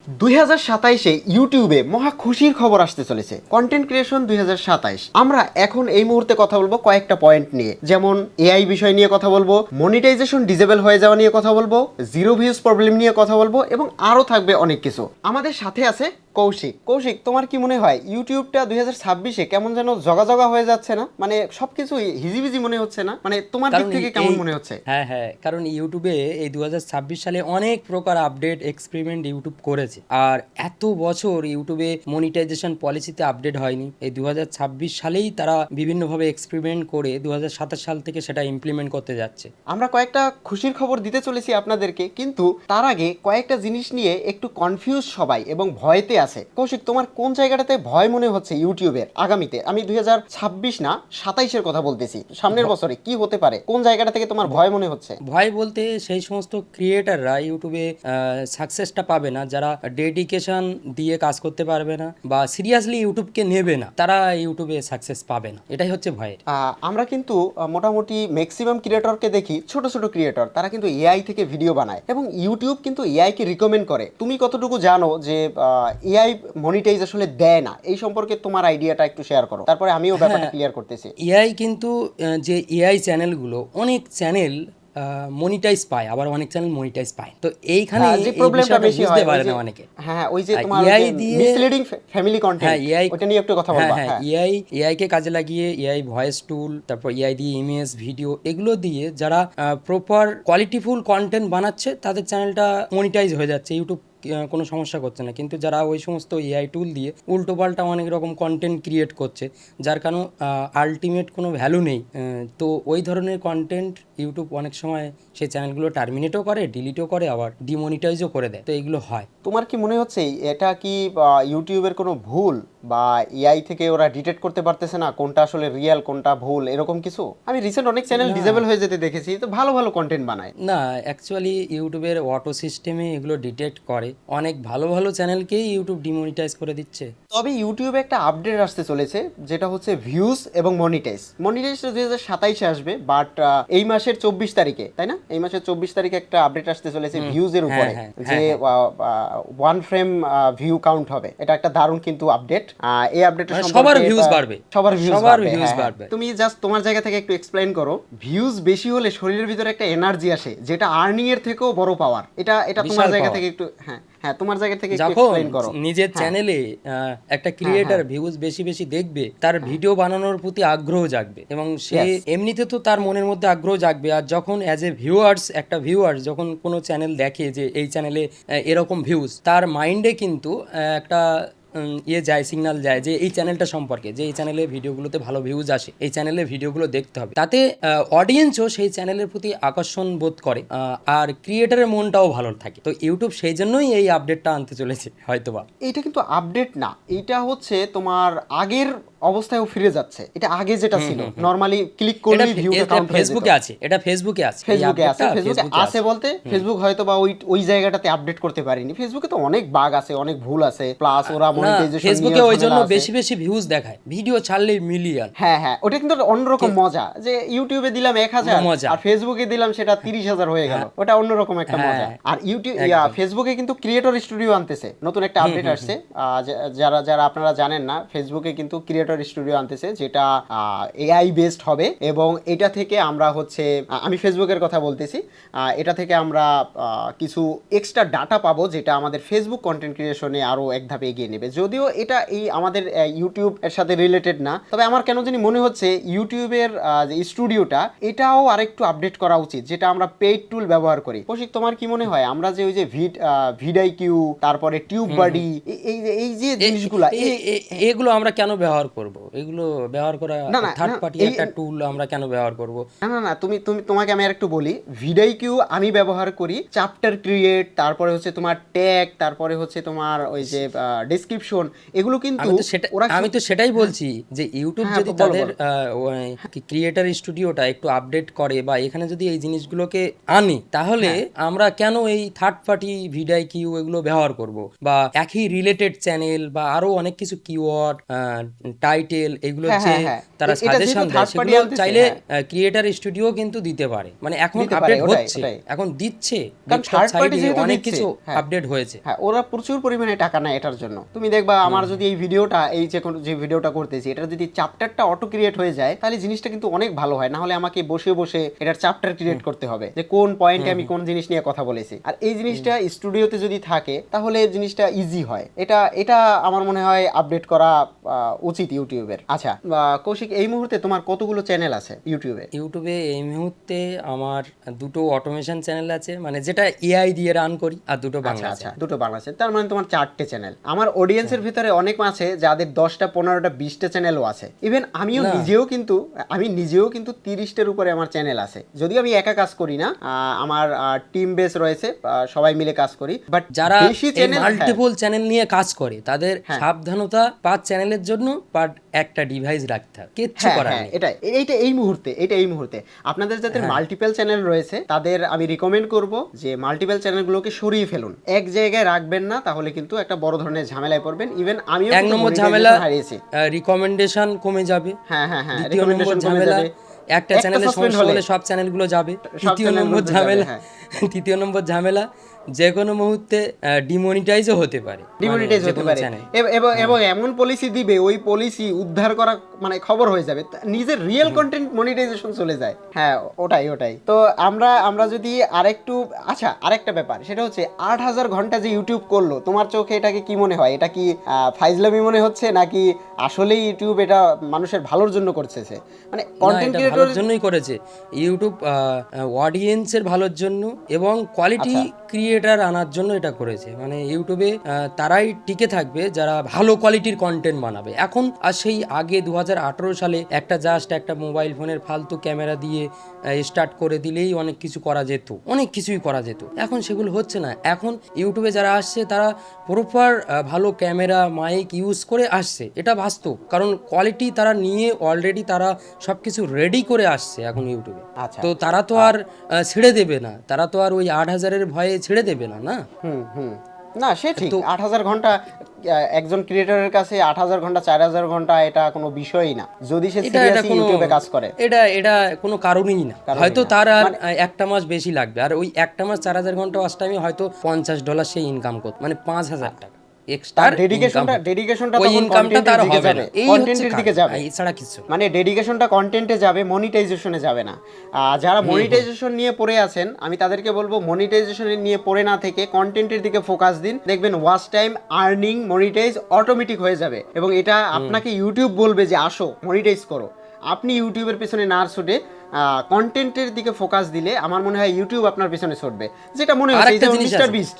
2027-এ ইউটিউবে মহা খুশির খবর আসতে চলেছে। Content creation 2027। আমরা এখন এই মুহূর্তে কথা বলবো কয়েকটা পয়েন্ট নিয়ে, যেমন এআই বিষয় নিয়ে কথা বলবো, মনিটাইজেশন ডিজেবল হয়ে যাওয়া নিয়ে কথা বলবো, জিরো ভিউজ প্রবলেম নিয়ে কথা বলবো এবং আরও থাকবে অনেক কিছু। আমাদের সাথে আছে কৌশিক। কৌশিক, তোমার কি মনে হয় ইউটিউবটা 2026-এ কেমন যেন জগা হয়ে যাচ্ছে না? মানে সবকিছু হিজিবিজি মনে হচ্ছে না? মানে তোমার দিক থেকে কেমন মনে হচ্ছে? হ্যাঁ, কারণ ইউটিউবে এই 2026 সালে অনেক প্রকার আপডেট এক্সপেরিমেন্ট ইউটিউব করেছে। আর এত বছর ইউটিউবে মনিটাইজেশন পলিসিতে আপডেট হয়নি। এই 2026 সালেই তারা বিভিন্নভাবে এক্সপেরিমেন্ট করে 2027 সাল থেকে সেটা ইমপ্লিমেন্ট করতে যাচ্ছে। আমরা কয়েকটা খুশির খবর দিতে চলেছি আপনাদেরকে, কিন্তু তার আগে কয়েকটা জিনিস নিয়ে একটু কনফিউজ সবাই এবং ভয়তে আছে। কৌশিক, তোমার কোন জায়গাটাতে ভয় মনে হচ্ছে ইউটিউবের আগামীতে? আমি 2026 না 27-এর কথা বলতেছি, সামনের বছরে কি হতে পারে, কোন জায়গাটা থেকে তোমার ভয় মনে হচ্ছে? ভয় বলতে সেই সমস্ত ক্রিয়েটাররা ইউটিউবে সাকসেসটা পাবে না, যারা ডেডিকেশন দিয়ে কাজ করতে পারবে না বা সিরিয়াসলি ইউটিউবকে নেবে না, তারা ইউটিউবে সাকসেস পাবে না। এটাই হচ্ছে ভয়ের। আমরা কিন্তু মোটামুটি ম্যাক্সিমাম ক্রিয়েটরকে দেখি, ছোট ছোট ক্রিয়েটর, তারা কিন্তু এআই থেকে ভিডিও বানায় এবং ইউটিউব কিন্তু এআইকে রিকমেন্ড করে। তুমি কতটুকু জানো যে এআই মনিটাইজ আসলে দেয় না? এই সম্পর্কে তোমার আইডিয়াটা একটু শেয়ার করো, তারপরে আমিও ব্যাপারটা ক্লিয়ার করতেছি। এআই কিন্তু যে এআই চ্যানেলগুলো, অনেক চ্যানেল মনিটাইজ পায়, আবার অনেক চ্যানেল মনিটাইজ পায়। তো এইখানে যে এই প্রবলেমটা বিষয়টা বেশি বুঝতে হয় পারে না অনেকে। হ্যাঁ, ওই যে তোমার এআই দিয়ে মিসলিডিং ফ্যামিলি কন্টেন্ট, হ্যাঁ এআই ওটা নিয়ে একটু কথা বলবা। হ্যাঁ, এআই কে কাজে লাগিয়ে এআই ভয়েস টুল, তারপর এআই দিয়ে ইমেজ ভিডিও, এগুলো দিয়ে যারা প্রপার কোয়ালিটিফুল কন্টেন্ট বানাচ্ছে তাদের চ্যানেলটা মনিটাইজ হয়ে যাচ্ছে, ইউটিউব কোনো সমস্যা করছে না। কিন্তু যারা ওই সমস্ত এআই টুল দিয়ে উল্টোপাল্টা অনেক রকম কন্টেন্ট ক্রিয়েট করছে, যার কারণ আলটিমেট কোনো ভ্যালু নেই, তো ওই ধরনের কন্টেন্ট ইউটিউব অনেক সময় সেই চ্যানেলগুলো টার্মিনেটও করে, ডিলিটও করে, আবার ডিমনিটাইজও করে দেয়। তো এগুলো হয়। তোমার কি মনে হচ্ছে এটা কি ইউটিউবের কোনো ভুল, বা এআই থেকে ওরা ডিটেক্ট করতে পারতেছে না কোনটা আসলে রিয়েল কোনটা ভুল, এরকম কিছু? আমি রিসেন্ট অনেক চ্যানেল ডিসেবল হয়ে যেতে দেখেছি, তো ভালো ভালো কন্টেন্ট বানায়। না, অ্যাকচুয়ালি ইউটিউবের অটো সিস্টেমে এগুলো ডিটেক্ট করে, অনেক ভালো ভালো চ্যানেলকেই ইউটিউব ডিমনিটাইজ করে দিচ্ছে। তবে ইউটিউবে একটা আপডেট আসতে চলেছে, যেটা হচ্ছে ভিউজ এবং মনিটাইজ 2027-এ আসবে, বাট এই মাসের 24 তারিখে, তাই না? এই মাসের 24 তারিখে একটা আপডেট আসতে চলেছে ভিউজের উপরে, যে 1 ফ্রেম ভিউ কাউন্ট হবে। এটা একটা দারুণ কিন্তু আপডেট। এই আপডেটের সম্পর্কে সবার ভিউজ বাড়বে, সবার ভিউজ বাড়বে। বাড়বে। তুমি জাস্ট তোমার জায়গা থেকে একটু এক্সপ্লেইন করো। ভিউজ বেশি হলে শরীরের ভিতরে একটা এনার্জি আসে, যেটা আর্নিং এর থেকেও বড় পাওয়ার। এটা তোমার জায়গা থেকে একটু, হ্যাঁ তোমার জায়গা থেকে একটু যখন এক্সপ্লেইন করো। নিজের চ্যানেলে একটা ক্রিয়েটার ভিউজ বেশি বেশি দেখবে, তার ভিডিও বানানোর প্রতি আগ্রহ জাগবে এবং সে এমনিতে তো তার মনের মধ্যে আগ্রহ জাগবে। আর যখন অ্যাজ এ ভিউয়ার্স, একটা ভিউয়ার্স যখন কোনো চ্যানেল দেখে যে এই চ্যানেলে এরকম ভিউজ, তার মাইন্ডে কিন্তু একটা যায়, সিগন্যাল যায় যে এই চ্যানেলটা সম্পর্কে, যে এই চ্যানেলে ভিডিওগুলোতে ভালো ভিউজ আসে, এই চ্যানেলে ভিডিওগুলো দেখতে হবে। তাতে অডিয়েন্সও সেই চ্যানেলের প্রতি আকর্ষণ বোধ করে, আর ক্রিয়েটারের মনটাও ভালো থাকে। তো ইউটিউব সেই জন্যই এই আপডেটটা আনতে চলেছে হয়তোবা। এইটা কিন্তু আপডেট না, এইটা হচ্ছে তোমার আগের অবস্থায়ও ফিরে যাচ্ছে। এটা আগে যেটা ছিল, নরমালি ক্লিক করলেই ভিউটা কাউন্ট হয়ে যেত। ফেসবুকে আছে, এটা ফেসবুকে আছে, ফেসবুকে আছে বলতে ফেসবুক হয়তো বা ওই জায়গাটাতে আপডেট করতে পারিনি। ফেসবুকে তো অনেক বাগ আছে, অনেক ভুল আছে, প্লাস ওরা মনিটাইজেশন নিয়ে ফেসবুকে ওই জন্য বেশি বেশি ভিউজ দেখায়, ভিডিও ছাড়লেই মিলিয়ন। হ্যাঁ, ওটা কিন্তু অন্যরকম মজা, যে ইউটিউবে দিলাম 1000 আর ফেসবুকে দিলাম সেটা 30,000 হয়ে গেল, ওটা অন্যরকম একটা মজা। আর ইউটিউব ফেসবুকে কিন্তু ক্রিয়েটর স্টুডিও আনতেছে, নতুন একটা আপডেট আসছে। যারা যারা আপনারা জানেন না, ফেসবুকে কিন্তু ক্রিয়েটর স্টুডিও আনতেছে, যেটা এআই বেসড হবে এবং এটা থেকে আমরা হচ্ছে, আমি ফেসবুকের কথা বলতেছি, এটা থেকে আমরা কিছু এক্সট্রা ডাটা পাবো, যেটা আমাদের ফেসবুক কন্টেন্ট ক্রিয়েশনে আরো এক ধাপে এগিয়ে নেবে। যদিও এটা এই আমাদের ইউটিউব এর সাথে রিলেটেড না, তবে আমার কেন জানি মনে হচ্ছে ইউটিউবের যে স্টুডিওটা, এটাও আরেকটু আপডেট করা উচিত, যেটা আমরা পেইড টুল ব্যবহার করি। কৌশিক, তোমার কি মনে হয় আমরা যে ওই যে ভিডআইকিউ, তারপরে টিউব বাডি, এই যে জিনিসগুলো, এগুলো আমরা কেন ব্যবহার করব? এগুলো ব্যবহার করা, থার্ড পার্টি একটা টুল আমরা কেন ব্যবহার করব? না, তোমাকে আমি আরেকটু বলি। ভিডআইকিউ আমি ব্যবহার করি চ্যাপ্টার ক্রিয়েট, তারপরে হচ্ছে তোমার ট্যাগ, তারপরে হচ্ছে তোমার ওই যে ডেসক্রিপশন, এগুলো কিন্তু আমি তো সেটাই বলছি যে ইউটিউব যদি তাদের ক্রিয়েটার স্টুডিওটা একটু আপডেট করে বা এখানে যদি এই জিনিসগুলোকে আনে, তাহলে আমরা কেন এই থার্ড পার্টি ভিডআইকিউ এগুলো ব্যবহার করব? বা একই রিলেটেড চ্যানেল বা আরো অনেক কিছু কিওয়ার্ড, টাইটেল এগুলো হ্যাঁ, যে হ্যাঁ, হ্যাঁ। তারা এটা যেহেতু সাজেশন দেয় third party সেগুলো আনতেছে, চাইলে হ্যাঁ। ক্রিয়েটার স্টুডিও কিন্তু দিতে পারে, মানে এখন দিতে পারে, আপডেট ওটাই, হচ্ছে, ওটাই। এখন দিচ্ছে কারণ ডেস্কটপ থার্ড পার্টি সাইডে যেহেতু অনেক দিচ্ছে, কিছু হ্যাঁ। আপডেট হয়েছে। হ্যাঁ, ওরা প্রচুর পরিমাণে টাকা নেয় এটার জন্য। তুমি দেখবা আমার যদি এই ভিডিওটা, এই যে ভিডিওটা করতেছি, এটার যদি চ্যাপ্টারটা অটো ক্রিয়েট হয়ে যায়, তাহলে জিনিসটা কিন্তু অনেক ভালো হয়। না হলে আমাকে বসে বসে এটার চ্যাপ্টার ক্রিয়েট করতে হবে, যে কোন পয়েন্টে আমি কোন জিনিস নিয়ে কথা বলেছি। আর এই জিনিসটা স্টুডিওতে যদি থাকে তাহলে জিনিসটা ইজি হয়। এটা এটা আমার মনে হয় আপডেট করা উচিত ইউটিউবের। আচ্ছা কৌশিক, এই মুহূর্তে তোমার কতগুলো চ্যানেল আছে ইউটিউবে? ইউটিউবে এই মুহূর্তে আমার দুটো অটোমেশন চ্যানেল আছে, মানে যেটা এআই দিয়ে রান করি, আর দুটো আচ্ছা বাংলা আচ্ছা, দুটো বাংলা চ্যানেল, তার মানে তোমার 4টে চ্যানেল। আমার অডিয়েন্সের ভিতরে অনেক আছে যাদের 10টা 15টা 20টা চ্যানেলও আছে। ইভেন আমি নিজেও কিন্তু 30টার উপরে আমার চ্যানেল আছে। যদিও আমি একা কাজ করি না, আমার টিম বেস রয়েছে, সবাই মিলে কাজ করি। বাট যারা বেশি চ্যানেল, মাল্টিপল চ্যানেল নিয়ে কাজ করে তাদের সাবধানতা 5 চ্যানেলের জন্য পার একটা ডিভাইস রাখতে হবে, কিচ্ছু করার নেই। এইটা এই মুহূর্তে আপনাদের যাদের মাল্টিপল চ্যানেল রয়েছে তাদের আমি রিকমেন্ড করব যে মাল্টিপল চ্যানেলগুলোকে সরিয়ে ফেলুন, এক জায়গায় রাখবেন না, তাহলে কিন্তু একটা বড় ধরনের ঝামেলায় পড়বেন। ইভেন আমিও এক নম্বর ঝামেলা হারিয়েছি, রিকমেন্ডেশন কমে যাবে। হ্যাঁ, দ্বিতীয় নম্বর ঝামেলা একটা চ্যানেলে সমস্যা হলে সব চ্যানেলগুলো যাবে। তৃতীয় নম্বর ঝামেলা যে কোনো মুহূর্তে ডিমনিটাইজও হতে পারে, এবং এমন পলিসি দিবে, ওই পলিসি উদ্ধার করা মানে খবর হয়ে যাবে, নিজের রিয়েল কন্টেন্ট মনিটাইজেশন চলে যায়। হ্যাঁ, ওটাই। তো আমরা যদি আরেকটা ব্যাপার, সেটা হচ্ছে 8000 ঘন্টা যে ইউটিউব করলো, তোমার চোখে এটাকে কি মনে হয়? এটা কি ফাইজলামি মনে হচ্ছে, নাকি আসলেই ইউটিউব এটা মানুষের ভালোর জন্য করছে? মানে কন্টেন্ট ক্রিয়েটরের জন্যই করেছে ইউটিউব, অডিয়েন্সের ভালোর জন্য এবং কোয়ালিটি ক্রিয়েটার আনার জন্য এটা করেছে। মানে ইউটিউবে তারাই টিকে থাকবে যারা ভালো কোয়ালিটির কন্টেন্ট বানাবে। এখন আর সেই আগে 2018 সালে একটা মোবাইল ফোনের ফালতু ক্যামেরা দিয়ে স্টার্ট করে দিলেই অনেক কিছুই করা যেত। এখন সেগুলো হচ্ছে না। এখন ইউটিউবে যারা আসছে তারা প্রপার ভালো ক্যামেরা মাইক ইউজ করে আসছে, এটা বাস্তব। কারণ কোয়ালিটি তারা নিয়ে অলরেডি তারা সবকিছু রেডি করে আসছে এখন ইউটিউবে। তো তারা তো আর ছেড়ে দেবে না, তারা তো আর ওই 8000-এর ভয়ে ছেড়ে দেবে না। না, সে ঠিক। 8000 ঘন্টা একজন ক্রিয়েটরের কাছে 8000 ঘন্টা 4000 ঘন্টা এটা কোনো বিষয়ই না, যদি সে সিরিয়াসলি ইউটিউবে কাজ করে। এটা কোনো কারণই না। হয়তো তার আর একটা মাস বেশি লাগবে, আর ওই একটা মাস 4000 ঘন্টা ওয়াচ টাইমে হয়তো $50 সে ইনকাম করতে, মানে 5000 টাকা এক্সট্রা ডেডিকেশনটা ওই ইনকামটা তার হবে না, এই কন্টেন্টের দিকে যাবে, এছাড়া কিছু মানে ডেডিকেশনটা কন্টেন্টে যাবে, মনিটাইজেশনে যাবে না। যারা মনিটাইজেশন নিয়ে পড়ে আছেন, আমি তাদেরকে বলবো মনিটাইজেশন নিয়ে পড়ে না থেকে কন্টেন্টের দিকে ফোকাস দিন, দেখবেন watch time, earning, monetize automatic হয়ে যাবে। এবং এটা আপনাকে ইউটিউব বলবে যে আসো মনিটাইজ করো। আপনি ইউটিউবের পেছনে না ছুটে কন্টেন্টের দিকে ফোকাস দিলে আমার মনে হয় ইউটিউব আপনার পেছনে ছুটবে। যেটা মনে হচ্ছে মিস্টার বিস্ট,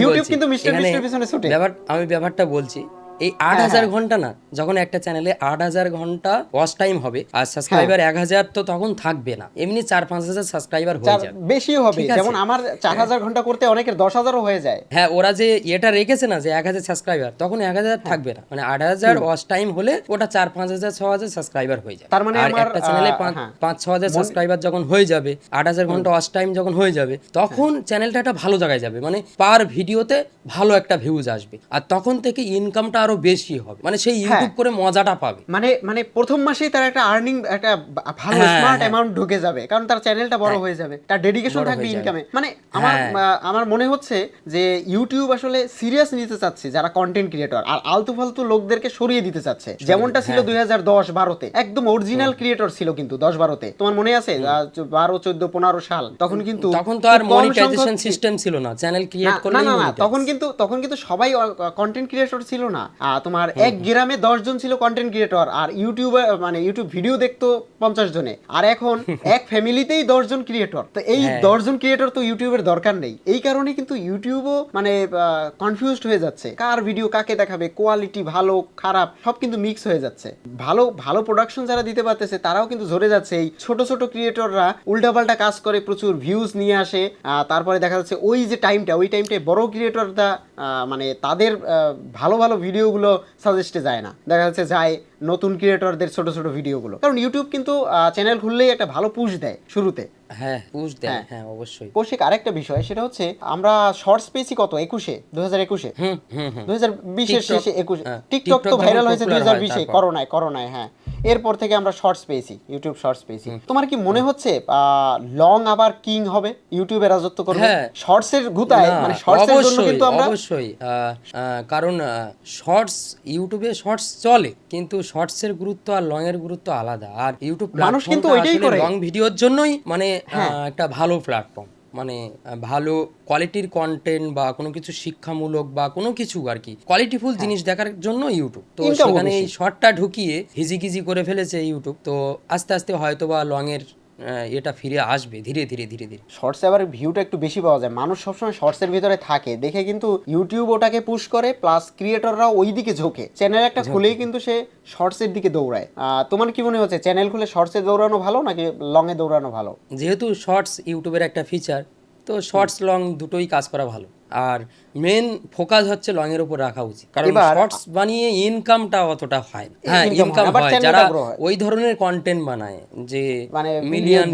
ইউটিউব কিন্তু মিস্টার বিস্টের পেছনে ছুটে। আমি ব্যাপারটা বলছি, এই 8000 ঘন্টা না, যখন একটা চ্যানেলে 8000 ঘন্টা ওয়াচ টাইম হবে আর সাবস্ক্রাইবার 1000, তো তখন থাকবে না, এমনি 4-5000 সাবস্ক্রাইবার হয়ে যাবে, বেশিও হবে। যেমন আমার 4000 ঘন্টা করতে অনেকের 10,000ও হয়ে যায়। হ্যাঁ, ওরা যে এটা রেখেছে না যে 1000 সাবস্ক্রাইবার, তখন 1000 থাকবে না, মানে 8000 ওয়াচ টাইম হলে ওটা 4-5000 6000 সাবস্ক্রাইবার হয়ে যাবে। তার মানে আর একটা চ্যানেলে 5-6000 সাবস্ক্রাইবার যখন হয়ে যাবে, 8000 ঘন্টা ওয়াচ টাইম যখন হয়ে যাবে, তখন চ্যানেলটা একটা ভালো জায়গায় যাবে, মানে পার ভিডিওতে ভালো একটা ভিউজ আসবে, আর তখন থেকে ইনকামটা আরো বেশি হবে, মানে সেই ইউটিউব করে মজাটা পাবে। মানে প্রথম মাসেই তার একটা আর্নিং, একটা ভালো স্মার্ট অ্যামাউন্ট ঢুকে যাবে, কারণ তার চ্যানেলটা বড় হয়ে যাবে, তার ডেডিকেশন থাকবে ইনকামে। মানে আমার মনে হচ্ছে যে ইউটিউব আসলে সিরিয়াস নিতে চাচ্ছে যারা কন্টেন্ট ক্রিয়েটর, আর আলতু ফালতু লোকদেরকে সরিয়ে দিতে চাচ্ছে, যেমনটা ছিল 2010-12-তে। একদম অরিজিনাল ক্রিয়েটর ছিল কিন্তু 10-12-তে, তোমার মনে আছে? 12, 14, 15 সাল, তখন তো আর মনিটাইজেশন সিস্টেম ছিল না, চ্যানেল ক্রিয়েট করলে না, তখন কিন্তু সবাই কন্টেন্ট ক্রিয়েটর ছিল না। তোমার এক গ্রামে 10 জন ছিল কন্টেন্ট ক্রিয়েটর, আর ইউটিউবে মানে ইউটিউব ভিডিও দেখতো 50 জনে। আর এখন এক ফ্যামিলিতেই 10 জন ক্রিয়েটর। তো এই 10 জন ক্রিয়েটর তো ইউটিউবের দরকার নেই। এই কারণে কিন্তু ইউটিউবও মানে কনফিউজড হয়ে যাচ্ছে, কার ভিডিও কাকে দেখাবে, কোয়ালিটি ভালো খারাপ সব কিন্তু মিক্স হয়ে যাচ্ছে। ভালো প্রোডাকশন যারা দিতে পারতেছে তারাও কিন্তু ঝরে যাচ্ছে। এই ছোট ছোট ক্রিয়েটররা উল্টাপাল্টা কাজ করে প্রচুর ভিউজ নিয়ে আসে, তারপরে দেখা যাচ্ছে ওই টাইমটায় বড় ক্রিয়েটররা মানে তাদের ভালো ভিডিও ভিডিওগুলো সাজেস্টে যায় না, দেখা যাচ্ছে যায় নতুন ক্রিয়েটরদের ছোট ছোট ভিডিওগুলো। কারণ ইউটিউব কিন্তু চ্যানেল খুললেই একটা ভালো পুশ দেয় শুরুতে। হ্যাঁ পুশ দেয়, হ্যাঁ অবশ্যই। কৌশিক, আরেকটা বিষয় সেটা হচ্ছে আমরা শর্টস পেয়েছি কত 2021-এ, 2020-এর শেষে 21, টিকটক তো ভাইরাল হয়েছে 2020-এ করোনায়। হ্যাঁ, এরপর থেকে আমরা শর্টস পেয়েছি, ইউটিউব শর্টস পেয়েছি। তোমার কি মনে হচ্ছে লং আবার কিং হবে, ইউটিউবে রাজত্ব করবে শর্টসের গুতায়? মানে শর্টসের জন্য কিন্তু আমরা অবশ্যই, কারণ শর্টস, ইউটিউবে শর্টস চলে কিন্তু শর্টসের গুরুত্ব আর লং এর গুরুত্ব আলাদা। আর ইউটিউব মানুষ কিন্তু ওইটাই করে লং ভিডিওর জন্যই মানে একটা ভালো প্ল্যাটফর্ম, মানে ভালো কোয়ালিটির কন্টেন্ট বা কোনো কিছু শিক্ষামূলক বা কোনো কিছু আর কি কোয়ালিটিফুল জিনিস দেখার জন্য ইউটিউব। তো সেখানে এই শর্টটা ঢুকিয়ে হিজিকিজি করে ফেলেছে ইউটিউব। তো আস্তে আস্তে হয়তো বা লং এর এটা ফিরে আসবে ধীরে ধীরে ধীরে ধীরে। শর্টসে আবার ভিউটা একটু বেশি পাওয়া যায়, মানুষ সবসময় শর্টসের ভিতরে থাকে দেখে কিন্তু ইউটিউব ওটাকে পুশ করে, প্লাস ক্রিয়েটররাও ওই দিকে ঝোঁকে। চ্যানেল একটা খুলেই কিন্তু সে শর্টসের দিকে দৌড়ায়। তোমার কি মনে হচ্ছে চ্যানেল খুলে শর্টসে দৌড়ানো ভালো নাকি লং এ দৌড়ানো ভালো? যেহেতু শর্টস ইউটিউবের একটা ফিচার, তো শর্টস লং দুটোই কাজ করা ভালো। আর মেন ফোকাস হচ্ছে লং এর উপর রাখা উচিত, কারণ শর্টস বানিয়ে ইনকামটা অতটা হয় না। হ্যাঁ ইনকাম হয় যারা ওই ধরনের কন্টেন্ট বানায় যে মানে মিলিয়ন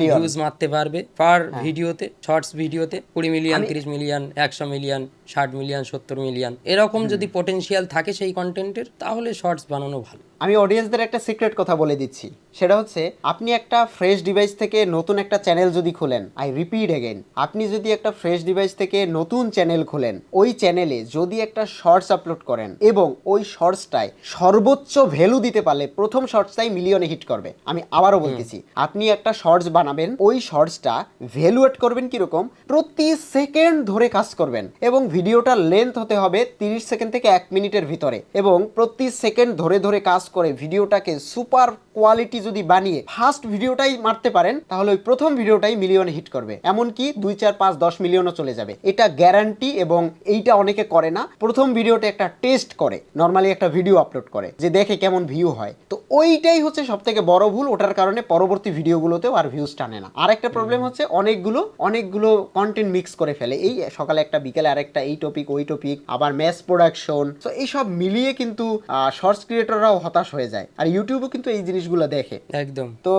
ভিউজ মারতে পারবে পার ভিডিওতে, শর্টস ভিডিওতে 20 million 30 million 100 million 60 million 70 million এরকম যদি পটেনশিয়াল থাকে সেই কন্টেন্টের, তাহলে শর্টস বানানো ভালো। আমি অডিয়েন্সদের একটা সিক্রেট কথা বলে দিচ্ছি, সেটা হচ্ছে আপনি একটা ফ্রেশ ডিভাইস থেকে নতুন একটা চ্যানেল যদি খোলেন, আই রিপিট এগেইন, আপনি যদি একটা ফ্রেশ ডিভাইস থেকে নতুন চ্যানেল খোলেন, ওই চ্যানেলে যদি একটা শর্টস আপলোড করেন এবং ওই শর্টসটায় সর্বোচ্চ ভ্যালু দিতে পারলে প্রথম শর্টসটাই মিলিয়নে হিট করবে। আমি আবারও বলতেছি, আপনি একটা শর্টস বানাবেন, ওই শর্টসটা ভ্যালুয়েট করবেন কিরকম, প্রতি সেকেন্ড ধরে কাজ করবেন এবং ভিডিওটার লেন্থ হতে হবে 30 সেকেন্ড থেকে 1 মিনিটের ভিতরে, এবং প্রতি সেকেন্ড ধরে ধরে কাজ করে ভিডিওটাকে সুপার কোয়ালিটি যদি বানিয়ে ফার্স্ট ভিডিওটাই মারতে পারেন, তাহলে ওই প্রথম ভিডিওটাই মিলিয়নে হিট করবে, এমনকি 2 4 5 10 মিলিয়নও চলে যাবে, এটা গ্যারান্টি। এবং এইটা অনেকে করে না, প্রথম ভিডিওটা একটা টেস্ট করে, নর্মালি একটা ভিডিও আপলোড করে যে দেখে কেমন ভিউ হয়, তো ওইটাই হচ্ছে সব থেকে বড় ভুল। ওটার কারণে পরবর্তী ভিডিওগুলোতেও আর ভিউজ টানে না। আর একটা প্রবলেম হচ্ছে অনেকগুলো কন্টেন্ট মিক্স করে ফেলে, এই সকালে একটা বিকেলে আরেকটা, এই টপিক ওই টপিক, আবার ম্যাস প্রোডাকশন, তো এইসব মিলিয়ে কিন্তু শর্টস ক্রিয়েটররাও হতাশ হয়ে যায়। আর ইউটিউবও কিন্তু এই জিনিসগুলো দেখে একদম। তো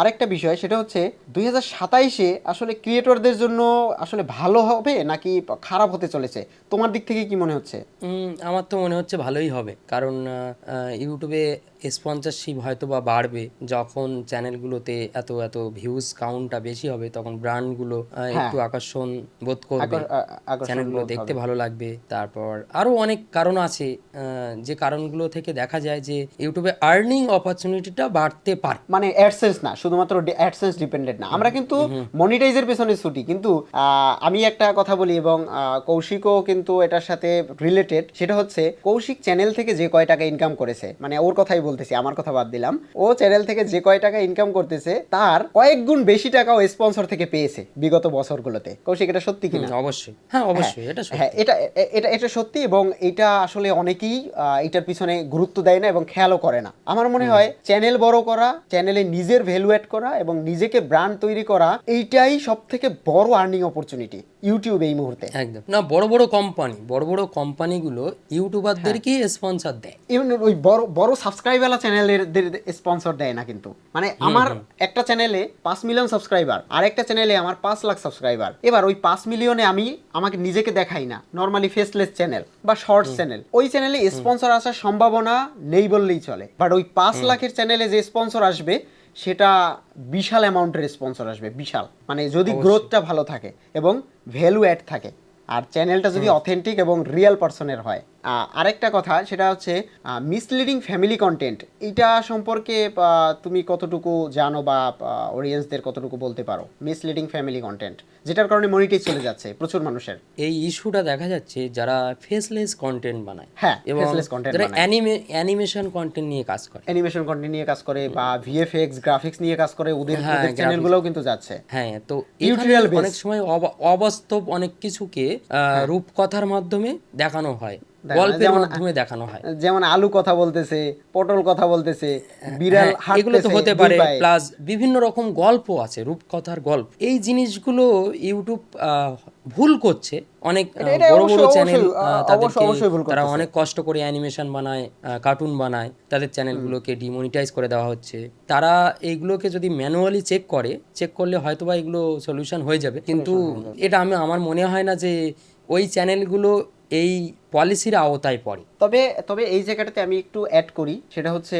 আরেকটা বিষয় সেটা হচ্ছে 2027-এ আসলে ক্রিয়েটরদের জন্য আসলে ভালো হবে নাকি খারাপ হতে চলেছে, তোমার দিক থেকে কি মনে হচ্ছে? আমার তো মনে হচ্ছে ভালোই হবে, কারণ ইউটিউবে স্পন্সরশিপ হয়তো বা বাড়বে যখন চ্যানেলগুলোতে এত এত ভিউজ কাউন্টটা বেশি হবে, তখন ব্র্যান্ডগুলো একটু আকর্ষণ বোধ করবে, চ্যানেলগুলো দেখতে ভালো লাগবে। তারপর আরো অনেক কারণ আছে, যে কারণগুলো থেকে দেখা যায় যে ইউটিউবে আর্নিং অপরচুনিটিটা বাড়তে পারে। মানে অ্যাডসেন্স না, শুধুমাত্র অ্যাডসেন্স ডিপেন্ডেন্ট না, আমরা কিন্তু মনিটাইজের পেছনে ছুটি। কিন্তু আমি একটা কথা বলি, এবং কৌশিকও কিন্তু এটার সাথে রিলেটেড, সেটা হচ্ছে কৌশিক চ্যানেল থেকে যে কয় টাকা ইনকাম করেছে, মানে ওর কথাই বলতেছি, আমার কথা বাদ দিলাম, ও চ্যানেল থেকে যে কয় টাকা ইনকাম করতেছে তার কয়েক গুণ বেশি টাকা ও স্পন্সর থেকে পেয়েছে বিগত বছরগুলোতে। কৌশিক, এটা সত্যি কিনা? অবশ্যই, হ্যাঁ অবশ্যই, এটা সত্যি। হ্যাঁ, এটা সত্যি, এবং এটা আসলে অনেকেই এটার পিছনে গুরুত্ব দেয় না এবং খেয়ালও করে না। আমার মনে হয় চ্যানেল বড় করা, চ্যানেলে নিজের ভ্যালু অ্যাড করা এবং নিজেকে ব্র্যান্ড তৈরি করা, এইটাই সব থেকে বড় আর্নিং অপরচুনিটি ইউটিউব এই মুহূর্তে। একদম না, বড় বড় কোম্পানিগুলো ইউটিউবারদেরকে স্পন্সর দেয়, ইভেন ওই বড় সাবস্ক্রাইবার চ্যানেলের স্পন্সর দেয় না কিন্তু। মানে আমার একটা চ্যানেলে 5 মিলিয়ন সাবস্ক্রাইবার, আর একটা চ্যানেলে আমার 5 লাখ সাবস্ক্রাইবার, এবার ওই 5 মিলিয়নে আমাকে নিজেকে দেখাই না, নর্মালি ফেসলেস চ্যানেল বা শর্টস চ্যানেল, ওই চ্যানেলে স্পন্সর আসার সম্ভাবনা নেই বললেই চলে। বাট ওই 5 লাখের চ্যানেলে যে স্পন্সর আসবে সেটা বিশাল অ্যামাউন্টের স্পন্সর আসবে, বিশাল, মানে যদি গ্রোথটা ভালো থাকে এবং ভ্যালু অ্যাড থাকে, আর চ্যানেলটা যদি অথেন্টিক এবং রিয়েল পার্সনের হয়। আরেকটা কথা সেটা হচ্ছে মিসলিডিং ফ্যামিলি কন্টেন্ট, এইটা সম্পর্কে তুমি কতটুকু জানো বা অডিয়েন্সদের কতটুকু বলতে পারো? মিসলিডিং ফ্যামিলি কন্টেন্ট, যেটার কারণে মনিটাইজ চলে যাচ্ছে প্রচুর মানুষের। এই ইস্যুটা দেখা যাচ্ছে যারা ফেসলেস কন্টেন্ট বানায়, হ্যাঁ, এবং ফেসলেস কন্টেন্ট যারা বানায়, অ্যানিমেশন কন্টেন্ট নিয়ে কাজ করে, অ্যানিমেশন কন্টেন্ট নিয়ে কাজ করে বা ভিএফএক্স গ্রাফিক্স নিয়ে কাজ করে, ওদের চ্যানেলগুলোও কিন্তু যাচ্ছে। হ্যাঁ, তো এখানে অনেক সময় অবাস্তব অনেক কিছুকে রূপকথার মাধ্যমে দেখানো হয়, গল্পের মাধ্যমে দেখানো হয়। যেমন আলু কথা বলতেছে, পটল কথা বলতেছে, বিড়াল হাঁটতেছে, এগুলো তো হতে পারে, প্লাস বিভিন্ন রকম গল্প আছে, রূপকথার গল্প। এই জিনিসগুলো ইউটিউব ভুল করছে। অনেক বড় বড় চ্যানেল তারা অনেক কষ্ট করে অ্যানিমেশন বানায়, কার্টুন বানায়, তাদের চ্যানেলগুলোকে ডিমনিটাইজ করে দেওয়া হচ্ছে। তারা এইগুলোকে যদি ম্যানুয়ালি চেক করলে হয়তোবা এগুলো সলিউশন হয়ে যাবে, কিন্তু এটা আমার মনে হয় না যে ওই চ্যানেলগুলো এই পলিসির আওতায় পড়ে। তবে এই জায়গাটাতে আমি একটু অ্যাড করি, সেটা হচ্ছে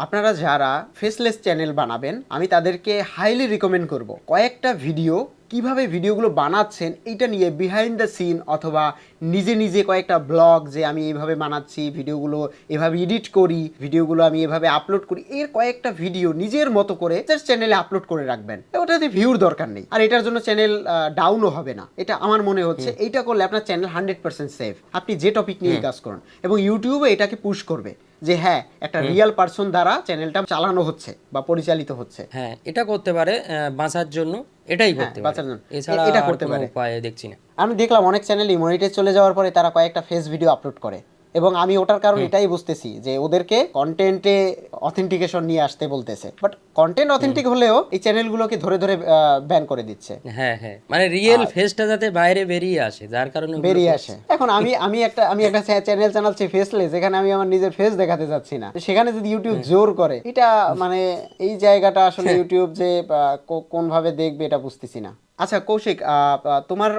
আপনারা যারা ফেসলেস চ্যানেল বানাবেন, আমি তাদেরকে হাইলি রিকমেন্ড করব কয়েকটা ভিডিও কিভাবে ভিডিওগুলো বানাচ্ছেন এইটা নিয়ে বিহাইন্ড দ্য সিন, অথবা নিজে নিজে কয়েকটা ব্লগ যে আমি এইভাবে বানাচ্ছি, ভিডিওগুলো এভাবে এডিট করি, ভিডিওগুলো আমি এভাবে আপলোড করি, এর কয়েকটা ভিডিও নিজের মতো করে জাস্ট চ্যানেলে আপলোড করে রাখবেন। ওটাতে ভিউর দরকার নেই, আর এটার জন্য চ্যানেল ডাউনও হবে না। এটা আমার মনে হচ্ছে এইটা করলে আপনার চ্যানেল 100% সেফ। আপনি যে টপিক নিয়ে কাজ করুন, এবং ইউটিউবে এটাকে পুশ করবে যে হ্যাঁ একটা রিয়েল পারসন দ্বারা চ্যানেলটা চালানো হচ্ছে বা পরিচালিত হচ্ছে। হ্যাঁ, এটা করতে পারে বাঁচার জন্য, এটাই করতে পারে, এছাড়া এটা করতে পারে উপায় দেখছি না। আমি দেখলাম অনেক চ্যানেলই মনিটাইজ চলে যাওয়ার পরে তারা কয়েকটা ফেস ভিডিও আপলোড করে, এবং আমি ওটার কারণ এটাই বুঝতেছি যে ওদেরকে কন্টেন্টে অথেন্টিকেশন নিয়ে আসতে বলতেছে, বাট কন্টেন্ট অথেন্টিক হলেও এই চ্যানেলগুলোকে ধরে ধরে ব্যান করে দিচ্ছে। হ্যাঁ, মানে রিয়েল ফেসটা যাতে বাইরে বেরিয়ে আসে, যার কারণে বেরিয়ে আসে। এখন আমি একটা চ্যানেল চালাচ্ছি ফেসলেস, যেখানে আমি আমার নিজের ফেস দেখাতে যাচ্ছি না, সেখানে যদি ইউটিউব জোর করে, এটা মানে এই জায়গাটা আসলে ইউটিউব যে কোন ভাবে দেখবে এটা বুঝতেছি না। আচ্ছা কৌশিক, তোমার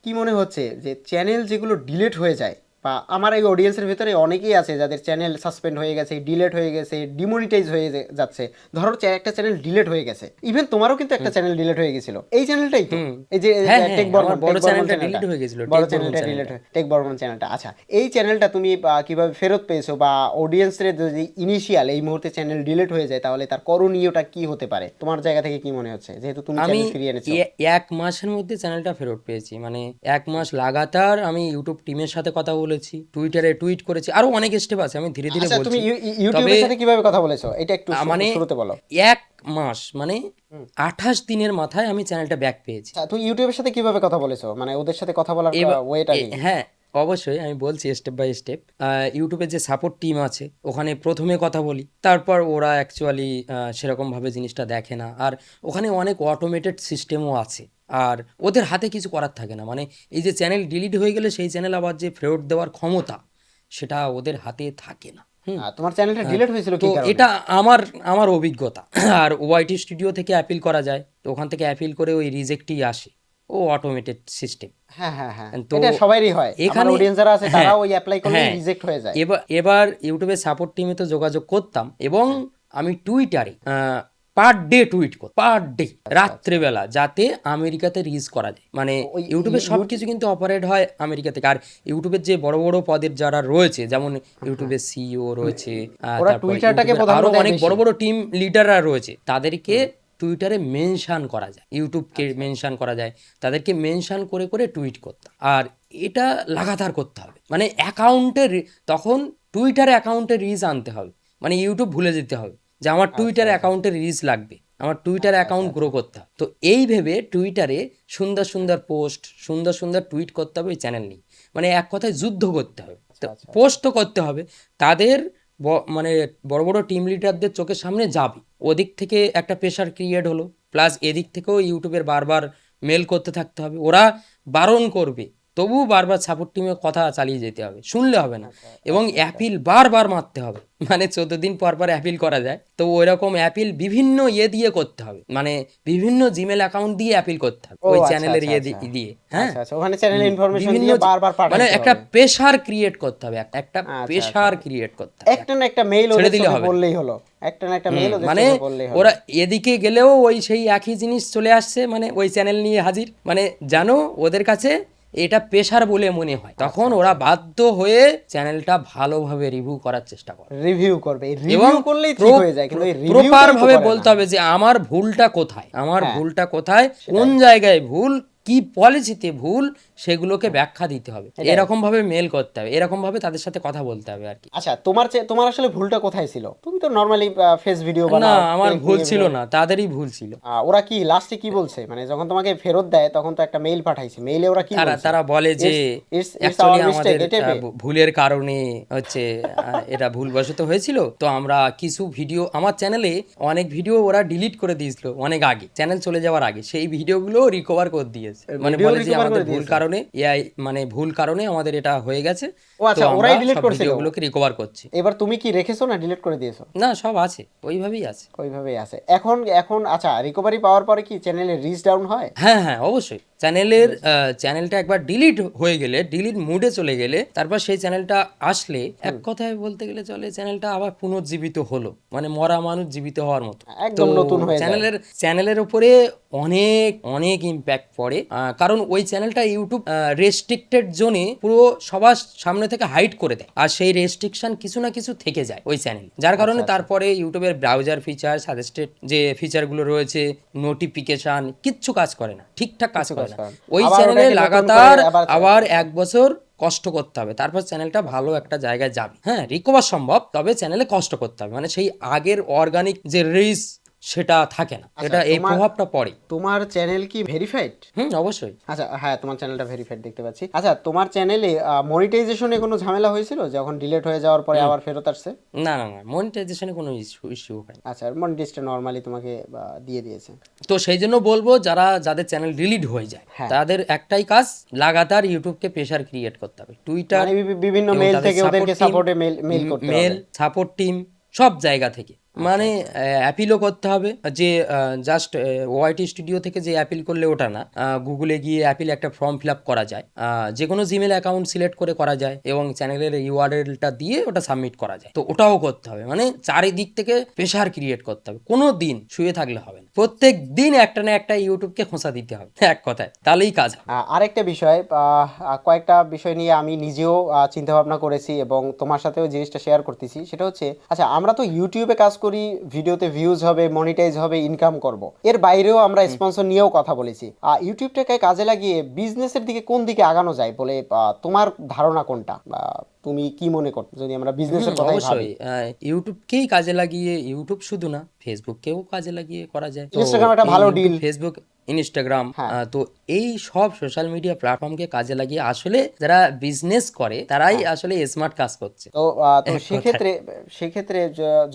কি মনে হচ্ছে যে চ্যানেল যেগুলো ডিলিট হয়ে যায়, বা আমার এই অডিয়েন্সের ভিতরে অনেকেই আছে যাদের চ্যানেল সাসপেন্ড হয়ে গেছে, ডিলেট হয়ে গেছে, ডিমনিটাইজ হয়ে যাচ্ছে, ধরো একটা চ্যানেল ডিলেট হয়ে গেছে, ইভেন তোমারও কিন্তু একটা চ্যানেল ডিলেট হয়ে গেছিল, এই চ্যানেলটাই তো, এই যে টেক বর্মন, বড় চ্যানেলটা ডিলিট হয়ে গিয়েছিল, বড় চ্যানেলটা ডিলিট হয়ে, টেক বর্মন চ্যানেলটা। আচ্ছা, এই চ্যানেলটা তুমি কিভাবে ফেরত পেয়েছো, বা অডিয়েন্সের যদি ইনিশিয়াল এই মুহূর্তে চ্যানেল ডিলিট হয়ে যায় তাহলে তার করণীয়টা কি হতে পারে তোমার জায়গা থেকে কি মনে হচ্ছে, যেহেতু তুমি চ্যানেল ফিরিয়ে এনেছো? 1 মাসের মধ্যে চ্যানেলটা ফেরত পেয়েছি, মানে 1 মাস লাগাতার আমি ইউটিউব টিমের সাথে কথা বলেছি, টুইটারে টুইট করেছি, আরো অনেক স্টেপ আছে, আমি ধীরে ধীরে বলছি। তুমি ইউটিউবের সাথে কিভাবে কথা বলেছো এটা একটু শুরুতে বলো। 1 মাস মানে 28 দিনের মাথায় আমি চ্যানেলটা ব্যাক পেয়েছি। তুমি ইউটিউবের সাথে কিভাবে কথা বলেছো, মানে ওদের সাথে কথা বলার ওয়েটা কি? হ্যাঁ অবশ্যই, আমি বলছি স্টেপ বাই স্টেপ। ইউটিউবের যে সাপোর্ট টিম আছে ওখানে প্রথমে কথা বলি, তারপর ওরা অ্যাকচুয়ালি সেরকমভাবে জিনিসটা দেখে না, আর ওখানে অনেক অটোমেটেড সিস্টেমও আছে, আর ওদের হাতে কিছু করার থাকে না। মানে এই যে চ্যানেল ডিলিট হয়ে গেলে সেই চ্যানেল আবার যে ফেরত দেওয়ার ক্ষমতা সেটা ওদের হাতে থাকে না। তোমার চ্যানেলটা ডিলিট হয়েছিল কি কারণে? এটা আমার অভিজ্ঞতা। আর ওয়াইটি স্টুডিও থেকে অ্যাপিল করা যায়, তো ওখান থেকে অ্যাপিল করে ওই রিজেক্টই আসে, ও অটোমেটেড সিস্টেম। হ্যাঁ, এটা সবারই হয়, এখানে অডিয়েন্স যারা আছে তারা ওই অ্যাপ্লাই করলে রিজেক্ট হয়ে যায়। এবার ইউটিউবের সাপোর্ট টিমে তো যোগাযোগ করতাম, এবং আমি টুইটারে পার ডে টুইট করি, পার ডে রাত্রেবেলা, যাতে আমেরিকাতে রিচ করা যায়। মানে ইউটিউবের সবকিছু কিন্তু অপারেট হয় আমেরিকা থেকে, আর ইউটিউবের যে বড় বড় পদের যারা রয়েছে, যেমন ইউটিউবের সিইও রয়েছে, আরো অনেক বড় বড় টিম লিডাররা রয়েছে, তাদেরকে টুইটারে মেনশন করা যায়, ইউটিউবকে মেনশন করা যায়, তাদেরকে মেনশন করে করে টুইট করতাম। আর এটা লাগাতার করতে হবে, মানে তখন টুইটারে অ্যাকাউন্টে রিচ আনতে হবে, মানে ইউটিউব ভুলে যেতে হবে যে আমার টুইটার অ্যাকাউন্টের রিচ লাগবে, আমার টুইটার অ্যাকাউন্ট গ্রো করতে হবে। তো এই ভেবে টুইটারে সুন্দর সুন্দর পোস্ট, সুন্দর সুন্দর টুইট করতে হবে ওই চ্যানেল নিয়ে, মানে এক কথায় যুদ্ধ করতে হবে। পোস্ট তো করতে হবে, তাদের মানে বড় বড় টিম লিডারদের চোখের সামনে যাবে, ওদিক থেকে একটা প্রেশার ক্রিয়েট হলো, প্লাস এদিক থেকেও ইউটিউবের বারবার মেল করতে থাকতে হবে, ওরা বারণ করবে তবুও বারবার সাপোর্ট টিমের কথা চালিয়ে যেতে হবে, শুনলে হবে না, এবং অ্যাপিল বারবার মারতে হবে, মানে 14 দিন পর পর অ্যাপিল করা যায়, তো ওই রকম অ্যাপিল বিভিন্ন দিয়ে করতে হবে, মানে বিভিন্ন জিমেল অ্যাকাউন্ট দিয়ে অ্যাপিল করতে হবে ওই চ্যানেলের দিয়ে। হ্যাঁ, ওখানে চ্যানেল ইনফরমেশন দিয়ে বারবার পাঠাতে হবে, মানে একটা প্রেশার ক্রিয়েট করতে হবে, একটা প্রেশার ক্রিয়েট করতে হবে, একটা না একটা মেইল ওদের সাথে বললেই হলো, একটা না একটা মেইল ওদের সাথে বললেই হলো। ওরা এদিকে গেলেও ওই সেই একই জিনিস চলে আসছে, মানে ওই চ্যানেল নিয়ে হাজির, মানে জানো ওদের কাছে এটা পেশার বলে মনে হয়, তখন ওরা বাধ্য হয়ে চ্যানেলটা ভালোভাবে রিভিউ করার চেষ্টা করে, রিভিউ করবে, রিভিউ করলেই ঠিক হয়ে যায়, কিন্তু এই প্রপার ভাবে বলতে হবে যে আমার ভুলটা কোথায়, আমার ভুলটা কোথায়, কোন জায়গায় ভুল, কি পলিসিতে ভুল সেগুলোকে ব্যাখ্যা দিতে হবে, এরকম ভাবে মেল করতে হবে, এরকম ভাবে তাদের সাথে কথা বলতে হবে আর কি। আচ্ছা, তোমার আসলে ভুলটা কোথায় ছিল? তুমি তো নরমালি ফেস ভিডিও না, বানাও। আমার ভুল ছিল না, তাদেরই ভুল ছিল। ওরা কি লাস্টে কি বলছে, মানে যখন তোমাকে ফেরত দেয় তখন তো একটা মেইল পাঠাইছে, মেইলে ওরা কি বলছে? তারা বলে যে It's অ্যাকচুয়ালি our আমাদের mistake, এটাই। ভুলের কারণে হচ্ছে এটা ভুলবশত হয়েছিল, তো আমরা কিছু ভিডিও আমার চ্যানেলে অনেক ভিডিও ওরা ডিলিট করে দিয়েছিল অনেক আগে, চ্যানেল চলে যাওয়ার আগে, সেই ভিডিওগুলো রিকভার করে দিয়েছে, মানে Video বলে যে recover আমাদের করে ভুল কারণে এআই মানে ভুল কারণে আমাদের এটা হয়ে গেছে, ও আচ্ছা, তো ওরাই আমরা ডিলিট সব করেছিল। ভিডিওগুলোকে রিকভার করছি। এবার তুমি কি রেখেছো না ডিলিট করে দিয়েছো? না, সব আছে, ওইভাবেই আছে। ওইভাবেই আছে এখন। এখন আচ্ছা, রিকভারি পাওয়ার পরে কি চ্যানেলের রিচ ডাউন হয়? হ্যাঁ হ্যাঁ, অবশ্যই। চ্যানেলটা একবার ডিলিট হয়ে গেলে, ডিলিট মুডে চলে গেলে, তারপর সেই চ্যানেলটা আসলে এক কথায় বলতে গেলে চলে চ্যানেলটা আবার পুনর্জীবিত হলো, মানে মরা মানুষ জীবিত হওয়ার মতো, একদম নতুন হয়ে যায়। চ্যানেলের উপরে অনেক অনেক ইম্প্যাক্ট পড়ে, কারণ ওই চ্যানেলটা ইউটিউব রেস্ট্রিক্টেড জোনে পুরো সবার সামনে থেকে হাইড করে দেয়, আর সেই রেস্ট্রিকশন কিছু না কিছু থেকে যায় ওই চ্যানেল, যার কারণে তারপরে ইউটিউবের ব্রাউজার ফিচার, সাজেস্টেড যে ফিচারগুলো রয়েছে, নোটিফিকেশন কিচ্ছু কাজ করে না, ঠিকঠাক কাজ করে না। ওই চ্যানেলে লাগাতার আবার 1 বছর কষ্ট করতে হবে, তারপর চ্যানেলটা ভালো একটা জায়গায় যাবে। হ্যাঁ, রিকভার সম্ভব, তবে চ্যানেলে কষ্ট করতে হবে, মানে সেই আগের অর্গানিক যে রিচ সেটা থাকে না, এটা এই প্রভাবটা পড়ে। তোমার চ্যানেল কি ভেরিফাইড? অবশ্যই। আচ্ছা, হ্যাঁ, তোমার চ্যানেলটা ভেরিফাইড দেখতে পাচ্ছি। আচ্ছা, তোমার চ্যানেলে মনিটাইজেশনে কোনো ঝামেলা হয়েছিল যখন ডিলিট হয়ে যাওয়ার পরে আবার ফেরত আসছে? না না না, মনিটাইজেশনে কোনো ইস্যু হয়নি। আচ্ছা, মনিটাইজটা নরমালি তোমাকে দিয়ে দিয়েছে। তো সেই জন্য বলবো, যাদের চ্যানেল ডিলিট হয়ে যায় তাদের একটাই কাজ, লাগাতার ইউটিউবকে প্রেসার ক্রিয়েট করতে হবে, টুইটার, বিভিন্ন মেল থেকে ওদেরকে সাপোর্টে মেল করতে হবে, মেল সাপোর্ট টিম সব জায়গা থেকে, মানে অ্যাপিলও করতে হবে, যে জাস্ট ওয়াইটি স্টুডিও থেকে যে অ্যাপিল করলে ওটা না, গুগলে গিয়ে অ্যাপিল একটা ফর্ম ফিল আপ করা যায়, যে কোনো জিমেল অ্যাকাউন্ট সিলেক্ট করে করা যায়, এবং চ্যানেলের ইউআরএলটা দিয়ে ওটা সাবমিট করা যায়, তো ওটাও করতে হবে, মানে চারিদিক থেকে প্রেশার ক্রিয়েট করতে হবে, কোনো দিন শুয়ে থাকলে হবে না, প্রত্যেক দিন একটা না একটা ইউটিউবকে খোঁচা দিতে হবে, এক কথায়, তাহলেই কাজ হবে। আরেকটা বিষয়, কয়েকটা বিষয় নিয়ে আমি নিজেও চিন্তা ভাবনা করেছি এবং তোমার সাথেও জিনিসটা শেয়ার করতেছি, সেটা হচ্ছে, আচ্ছা, আমরা তো ইউটিউবে কাজ করি, ভিডিওতে ভিউজ হবে, মনিটাইজ হবে, ইনকাম করব, এর বাইরেও আমরা স্পন্সর নিয়েও কথা বলেছি। ইউটিউবটাকে কাজে লাগিয়ে বিজনেসের দিকে কোন দিকে আগানো যায় বলে তোমার ধারণা কোনটা, তুমি কি মনে করো যদি আমরা বিজনেসের কথা ভাবি? অবশ্যই ইউটিউবকেই কাজে লাগিয়ে, ইউটিউব শুধু না, ফেসবুককেও কাজে লাগিয়ে করা যায়, ইনস্টাগ্রাম একটা ভালো ডিল, ফেসবুক, ইনস্টাগ্রাম, তো এই সব সোশ্যাল মিডিয়া প্ল্যাটফর্মকে কাজে লাগিয়ে আসলে যারা বিজনেস করে তারাই আসলে স্মার্ট কাজ করছে। তো সেক্ষেত্রে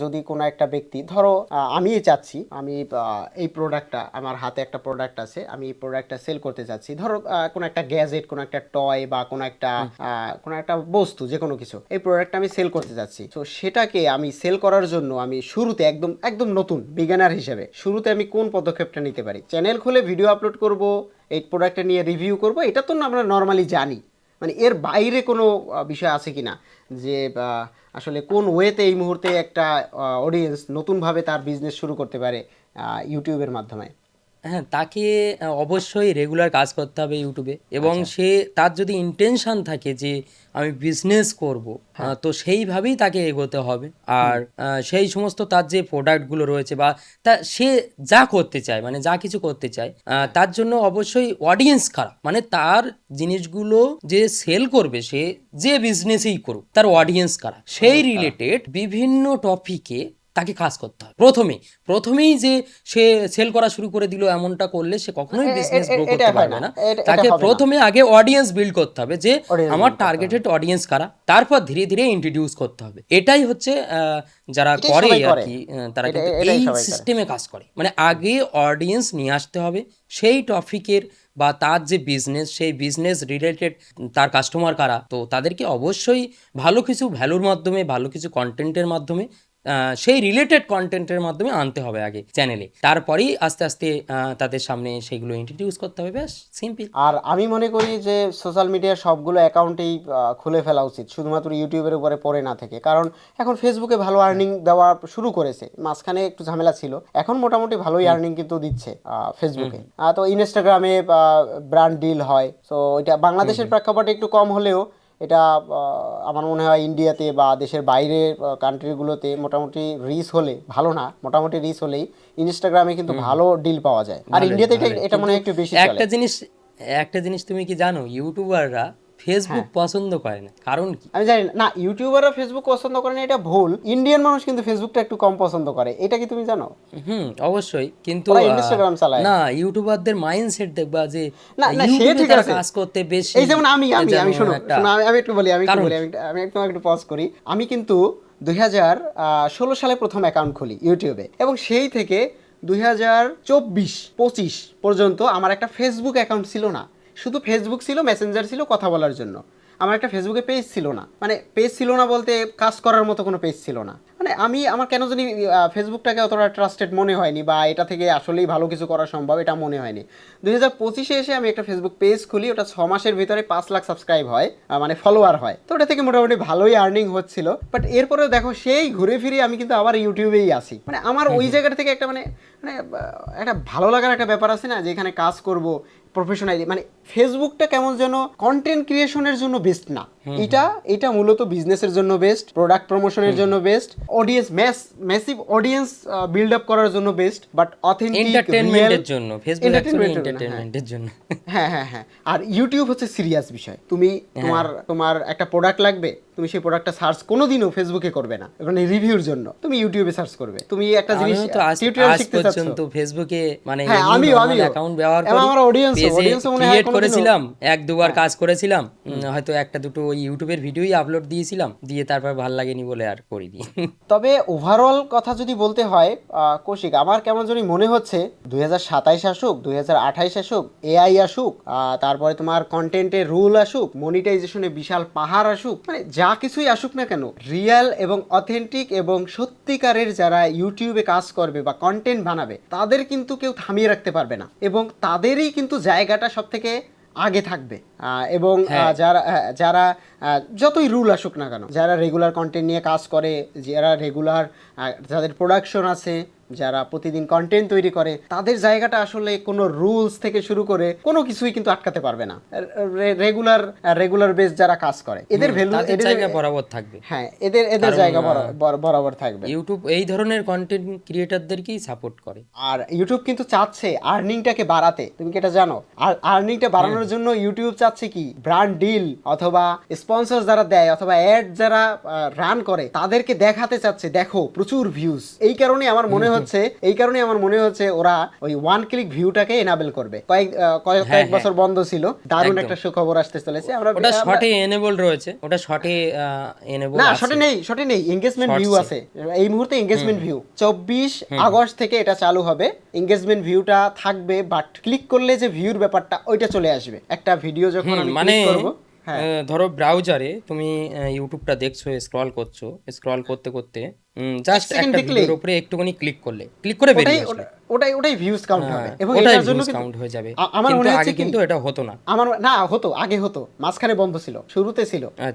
যদি কোনো একটা ব্যক্তি, ধরো আমি চাচ্ছি, আমি এই প্রোডাক্টটা, আমার হাতে একটা প্রোডাক্ট আছে, আমি এই প্রোডাক্টটা সেল করতে চাচ্ছি, ধরো কোনো একটা গ্যাজেট, কোনো একটা টয়, বা কোনো একটা বস্তু, যে কোনো কিছু, এই প্রোডাক্টটা আমি সেল করতে যাচ্ছি। তো সেটাকে আমি সেল করার জন্য আমি শুরুতে একদম নতুন বিগিনার হিসেবে শুরুতে আমি কোন পদক্ষেপটা নিতে পারি? চ্যানেল খুলে ভিডিও আপলোড করব, এই প্রোডাক্টটা নিয়ে রিভিউ করব, এটা তো আমরা নর্মালি জানি, মানে এর বাইরে কোনো বিষয় আছে কি না, যে আসলে কোন ওয়েতে এই মুহূর্তে একটা অডিয়েন্স নতুনভাবে তার বিজনেস শুরু করতে পারে ইউটিউবের মাধ্যমে? হ্যাঁ, তাকে অবশ্যই রেগুলার কাজ করতে হবে ইউটিউবে, এবং সে তার যদি ইন্টেনশন থাকে যে আমি বিজনেস করব, তো সেইভাবেই তাকে এগোতে হবে। আর সেই সমস্ত তার যে প্রোডাক্টগুলো রয়েছে, বা সে যা করতে চায়, মানে যা কিছু করতে চায়, তার জন্য অবশ্যই অডিয়েন্স খারাপ, মানে তার জিনিসগুলো যে সেল করবে, সে যে বিজনেসেই করুক, তার অডিয়েন্স কারা, সেই রিলেটেড বিভিন্ন টপিকে তাকে কাজ করতে হবে। প্রথমেই যে সে সেল করা শুরু করে দিল, এমনটা করলে সে কখনোই বিজনেস গ্রো করতে পারবে না। তাকে প্রথমে আগে অডিয়েন্স বিল্ড করতে হবে, যে আমার টার্গেটেড অডিয়েন্স কারা, তারপর ধীরে ধীরে ইন্ট্রোডিউস করতে হবে। এটাই হচ্ছে যারা করে আর কি, তারা কিন্তু এই সিস্টেমে কাজ করে, মানে আগে অডিয়েন্স নিয়ে আসতে হবে, সেই টপিকের বা তার যে বিজনেস, সেই বিজনেস রিলেটেড তার কাস্টমার কারা, তো তাদেরকে অবশ্যই ভালো কিছু ভ্যালুর মাধ্যমে, ভালো কিছু কন্টেন্টের মাধ্যমে, সেই রিলেটেড কন্টেন্টের মাধ্যমে আনতে হবে আগে চ্যানেলে, তারপরেই আস্তে আস্তে তাদের সামনে সেগুলো ইন্ট্রোডিউস করতে হবে, ব্যাস সিম্পল। আর আমি মনে করি যে সোশ্যাল মিডিয়ার সবগুলো অ্যাকাউন্টেই খুলে ফেলা উচিত, শুধুমাত্র ইউটিউবের উপরে পড়ে না থেকে, কারণ এখন ফেসবুকে ভালো আর্নিং দেওয়া শুরু করেছে, মাঝখানে একটু ঝামেলা ছিল, এখন মোটামুটি ভালোই আর্নিং কিন্তু দিচ্ছে ফেসবুকে। তো ইনস্টাগ্রামে ব্র্যান্ড ডিল হয়, তো এটা বাংলাদেশের প্রেক্ষাপটে একটু কম হলেও এটা আমার মনে হয় ইন্ডিয়াতে বা দেশের বাইরের কান্ট্রিগুলোতে মোটামুটি রিচ হলে, ভালো না, মোটামুটি রিচ হলেই ইনস্টাগ্রামে কিন্তু ভালো ডিল পাওয়া যায়, আর ইন্ডিয়াতে এটা মনে হয় একটু বেশি চলে। একটা জিনিস তুমি কি জানো, ইউটিউবাররা ফেসবুক পছন্দ করে না, কারণ কি? আমি জানি না, ইউটিউবাররা ফেসবুক পছন্দ করে না এটা ভুল, ইন্ডিয়ান মানুষ কিন্তু ফেসবুকটা একটু কম পছন্দ করে, এটা কি তুমি জানো? অবশ্যই, কিন্তু ওরা ইনস্টাগ্রাম চালায়। না, ইউটিউবারদের মাইন্ডসেট দেখবা যে না না, সে ইউটিউবে ঠিক তারা আছে, কাজ করতে বেশি, এই যেমন আমি আমি যেন আমি শোনো একটা শোনো, আমি একটু বলি, আমি একটু কারণ বলি, আমি একটু পজ করি। আমি কিন্তু 2016 সালে প্রথম অ্যাকাউন্ট খুলি ইউটিউবে, এবং সেই থেকে 2024-25 পর্যন্ত আমার একটা ফেসবুক অ্যাকাউন্ট ছিল না। শুধু ফেসবুক ছিল, মেসেঞ্জার ছিল কথা বলার জন্য। আমার একটা ফেসবুকে পেজ ছিল না, মানে পেজ ছিল না বলতে কাজ করার মতো কোনো পেজ ছিল না। মানে আমার কেন জানি ফেসবুকটাকে অতটা ট্রাস্টেড মনে হয়নি, বা এটা থেকে আসলেই ভালো কিছু করা সম্ভব এটা মনে হয়নি। 2025-এ এসে আমি একটা ফেসবুক পেজ খুলি, ওটা 6 মাসের ভিতরে 5 লাখ সাবস্ক্রাইব হয়, মানে ফলোয়ার হয়। তো ওটা থেকে মোটামুটি ভালোই আর্নিং হচ্ছিল। বাট এরপরেও দেখো সেই ঘুরে ফিরে আমি কিন্তু আবার ইউটিউবেই আসি। মানে আমার ওই জায়গাটা থেকে একটা মানে মানে একটা ভালো লাগার একটা ব্যাপার আছে না, যে এখানে কাজ করব প্রফেশনালি। মানে ফেসবুকটা কেমন যেন কন্টেন্ট ক্রিয়েশনের জন্য বেস্ট না, এটা মূলত বিজনেসের জন্য বেস্ট, প্রোডাক্ট প্রমোশনের জন্য best, audience massive audience build up করার জন্য বেস্ট, বাট অথেন্টিক এন্টারটেইনমেন্টের জন্য, ফেসবুক অ্যাকচুয়ালি এন্টারটেইনমেন্টের জন্য। হ্যাঁ হ্যাঁ হ্যাঁ। আর ইউটিউব হচ্ছে সিরিয়াস বিষয়। তুমি তোমার একটা প্রোডাক্ট লাগবে, তুমি সেই প্রোডাক্টটা সার্চ কোনোদিনও ফেসবুকে করবে না, মানে রিভিউর জন্য তুমি ইউটিউবে সার্চ করবে। তুমি একটা জিনিস টিউটোরিয়াল শিখতে চাচ্ছ তো ফেসবুকে মানে আমিও অ্যাকাউন্ট ব্যবহার করি, আমার অডিয়েন্স মনে হয় ক্রিয়েট করেছিলাম, এক দুবার কাজ করেছিলাম, হয়তো একটা দুটো ওই ইউটিউবের ভিডিওই আপলোড দিয়েছিলাম, দিয়ে তারপর ভালো লাগেনি বলে আর করিনি। তবে ওভারঅল কথা যদি বলতে হয় কৌশিক, আমার কেমন জানি মনে হচ্ছে 2027 আসুক, 2028 আসুক, এআই আসুক, তারপরে তোমার কন্টেন্টের রুল আসুক, মনিটাইজেশনে বিশাল পাহাড় আসুক, মানে যা কিছুই আসুক না কেন, রিয়েল এবং অথেন্টিক এবং সত্যিকারের যারা ইউটিউবে কাজ করবে বা কন্টেন্ট বানাবে, তাদের কিন্তু কেউ থামিয়ে রাখতে পারবে না, এবং তাদেরই কিন্তু জায়গাটা সব থেকে আগে থাকবে। এবং যারা যারা যতই রুল আসুক না কেন, যারা রেগুলার কন্টেন্ট নিয়ে কাজ করে, যারা রেগুলার যাদের প্রোডাকশন আছে, যারা প্রতিদিন কন্টেন্ট তৈরি করে, তাদের জায়গাটা আসলে কোনো রুলস থেকে শুরু করে কোনো কিছুই কিন্তু আটকাতে পারবে না। রেগুলার বেস যারা কাজ করে, এদের ভ্যালু, এদের জায়গা বরাবর থাকবে। হ্যাঁ, এদের জায়গা বরাবর থাকবে। ইউটিউব এই ধরনের কন্টেন্ট ক্রিয়েটরদেরকেই সাপোর্ট করে। আর ইউটিউব কিন্তু চাচ্ছে আর্নিংটাকে বাড়াতে, তুমি কি এটা জানো? আর আর্নিংটা বাড়ানোর জন্য ইউটিউব চাচ্ছে কি, ব্র্যান্ড ডিল অথবা স্পন্সর যারা দেয় অথবা অ্যাড যারা রান করে, তাদেরকে দেখাতে চাচ্ছে দেখো প্রচুর ভিউজ। এই কারণে আমার মনে হচ্ছে ওরা ওই ওয়ান ক্লিক ভিউটাকে এনাবেল করবে। কয়েক বছর বন্ধ ছিল, দারুণ একটা সুখবর আসতে চলেছে। ওটা শর্টে এনেবল রয়েছে, ওটা শর্টে এনেবল না, শর্টে নেই, এঙ্গেজমেন্ট ভিউ আছে এই মুহূর্তে। এঙ্গেজমেন্ট ভিউ 24 আগস্ট থেকে এটা চালু হবে, এঙ্গেজমেন্ট ভিউটা থাকবে, বাট ক্লিক করলে যে ভিউর ব্যাপারটা ওইটা চলে আসবে। একটা ভিডিও যখন আমি ক্লিক করব, ধরো ব্রাউজারে তুমি ইউটিউবটা দেখছো, স্ক্রল করছো, স্ক্রল করতে করতে জাস্ট একটা ভিডিওর উপরে একটুখানি ক্লিক করে বেরিয়ে আসবে, ওটাই ভিউজ কাউন্ট হবে, এবং ওটাই এটার জন্য ভিউজ কাউন্ট হয়ে যাবে। আমার মনে হচ্ছে আগে কিন্তু এটা হতো না। আগে হতো, মাঝখানে বন্ধ ছিল,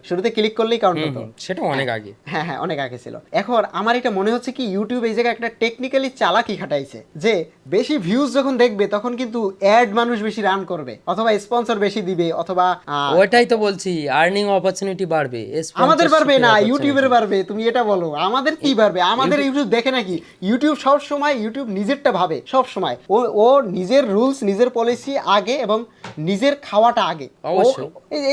শুরুতে ক্লিক করলেই কাউন্ট হতো, সেটা অনেক আগে। হ্যাঁ, অনেক আগে ছিল। এখন আমার এটা মনে হচ্ছে কি, ইউটিউব এই জায়গায় একটা টেকনিক্যালি চালাকি খাটাইছে, যে বেশি ভিউজ যখন দেখবে তখন কিন্তু অ্যাড মানুষ বেশি রান করবে, অথবা স্পন্সর বেশি দিবে, অথবা ওইটাই তো বলছি, আর্নিং অপরচুনিটি বাড়বে। আমাদের বাড়বে না, ইউটিউবের বাড়বে। তুমি এটা বলো, আমাদের কি বাড়বে? আমাদের ইউটিউব দেখে নাকি? ইউটিউব সব সময় ইউটিউব নিজেরটা ভাবে, সব সময় ও নিজের রুলস, নিজের পলিসি আগে, এবং নিজের খাওয়াটা আগে।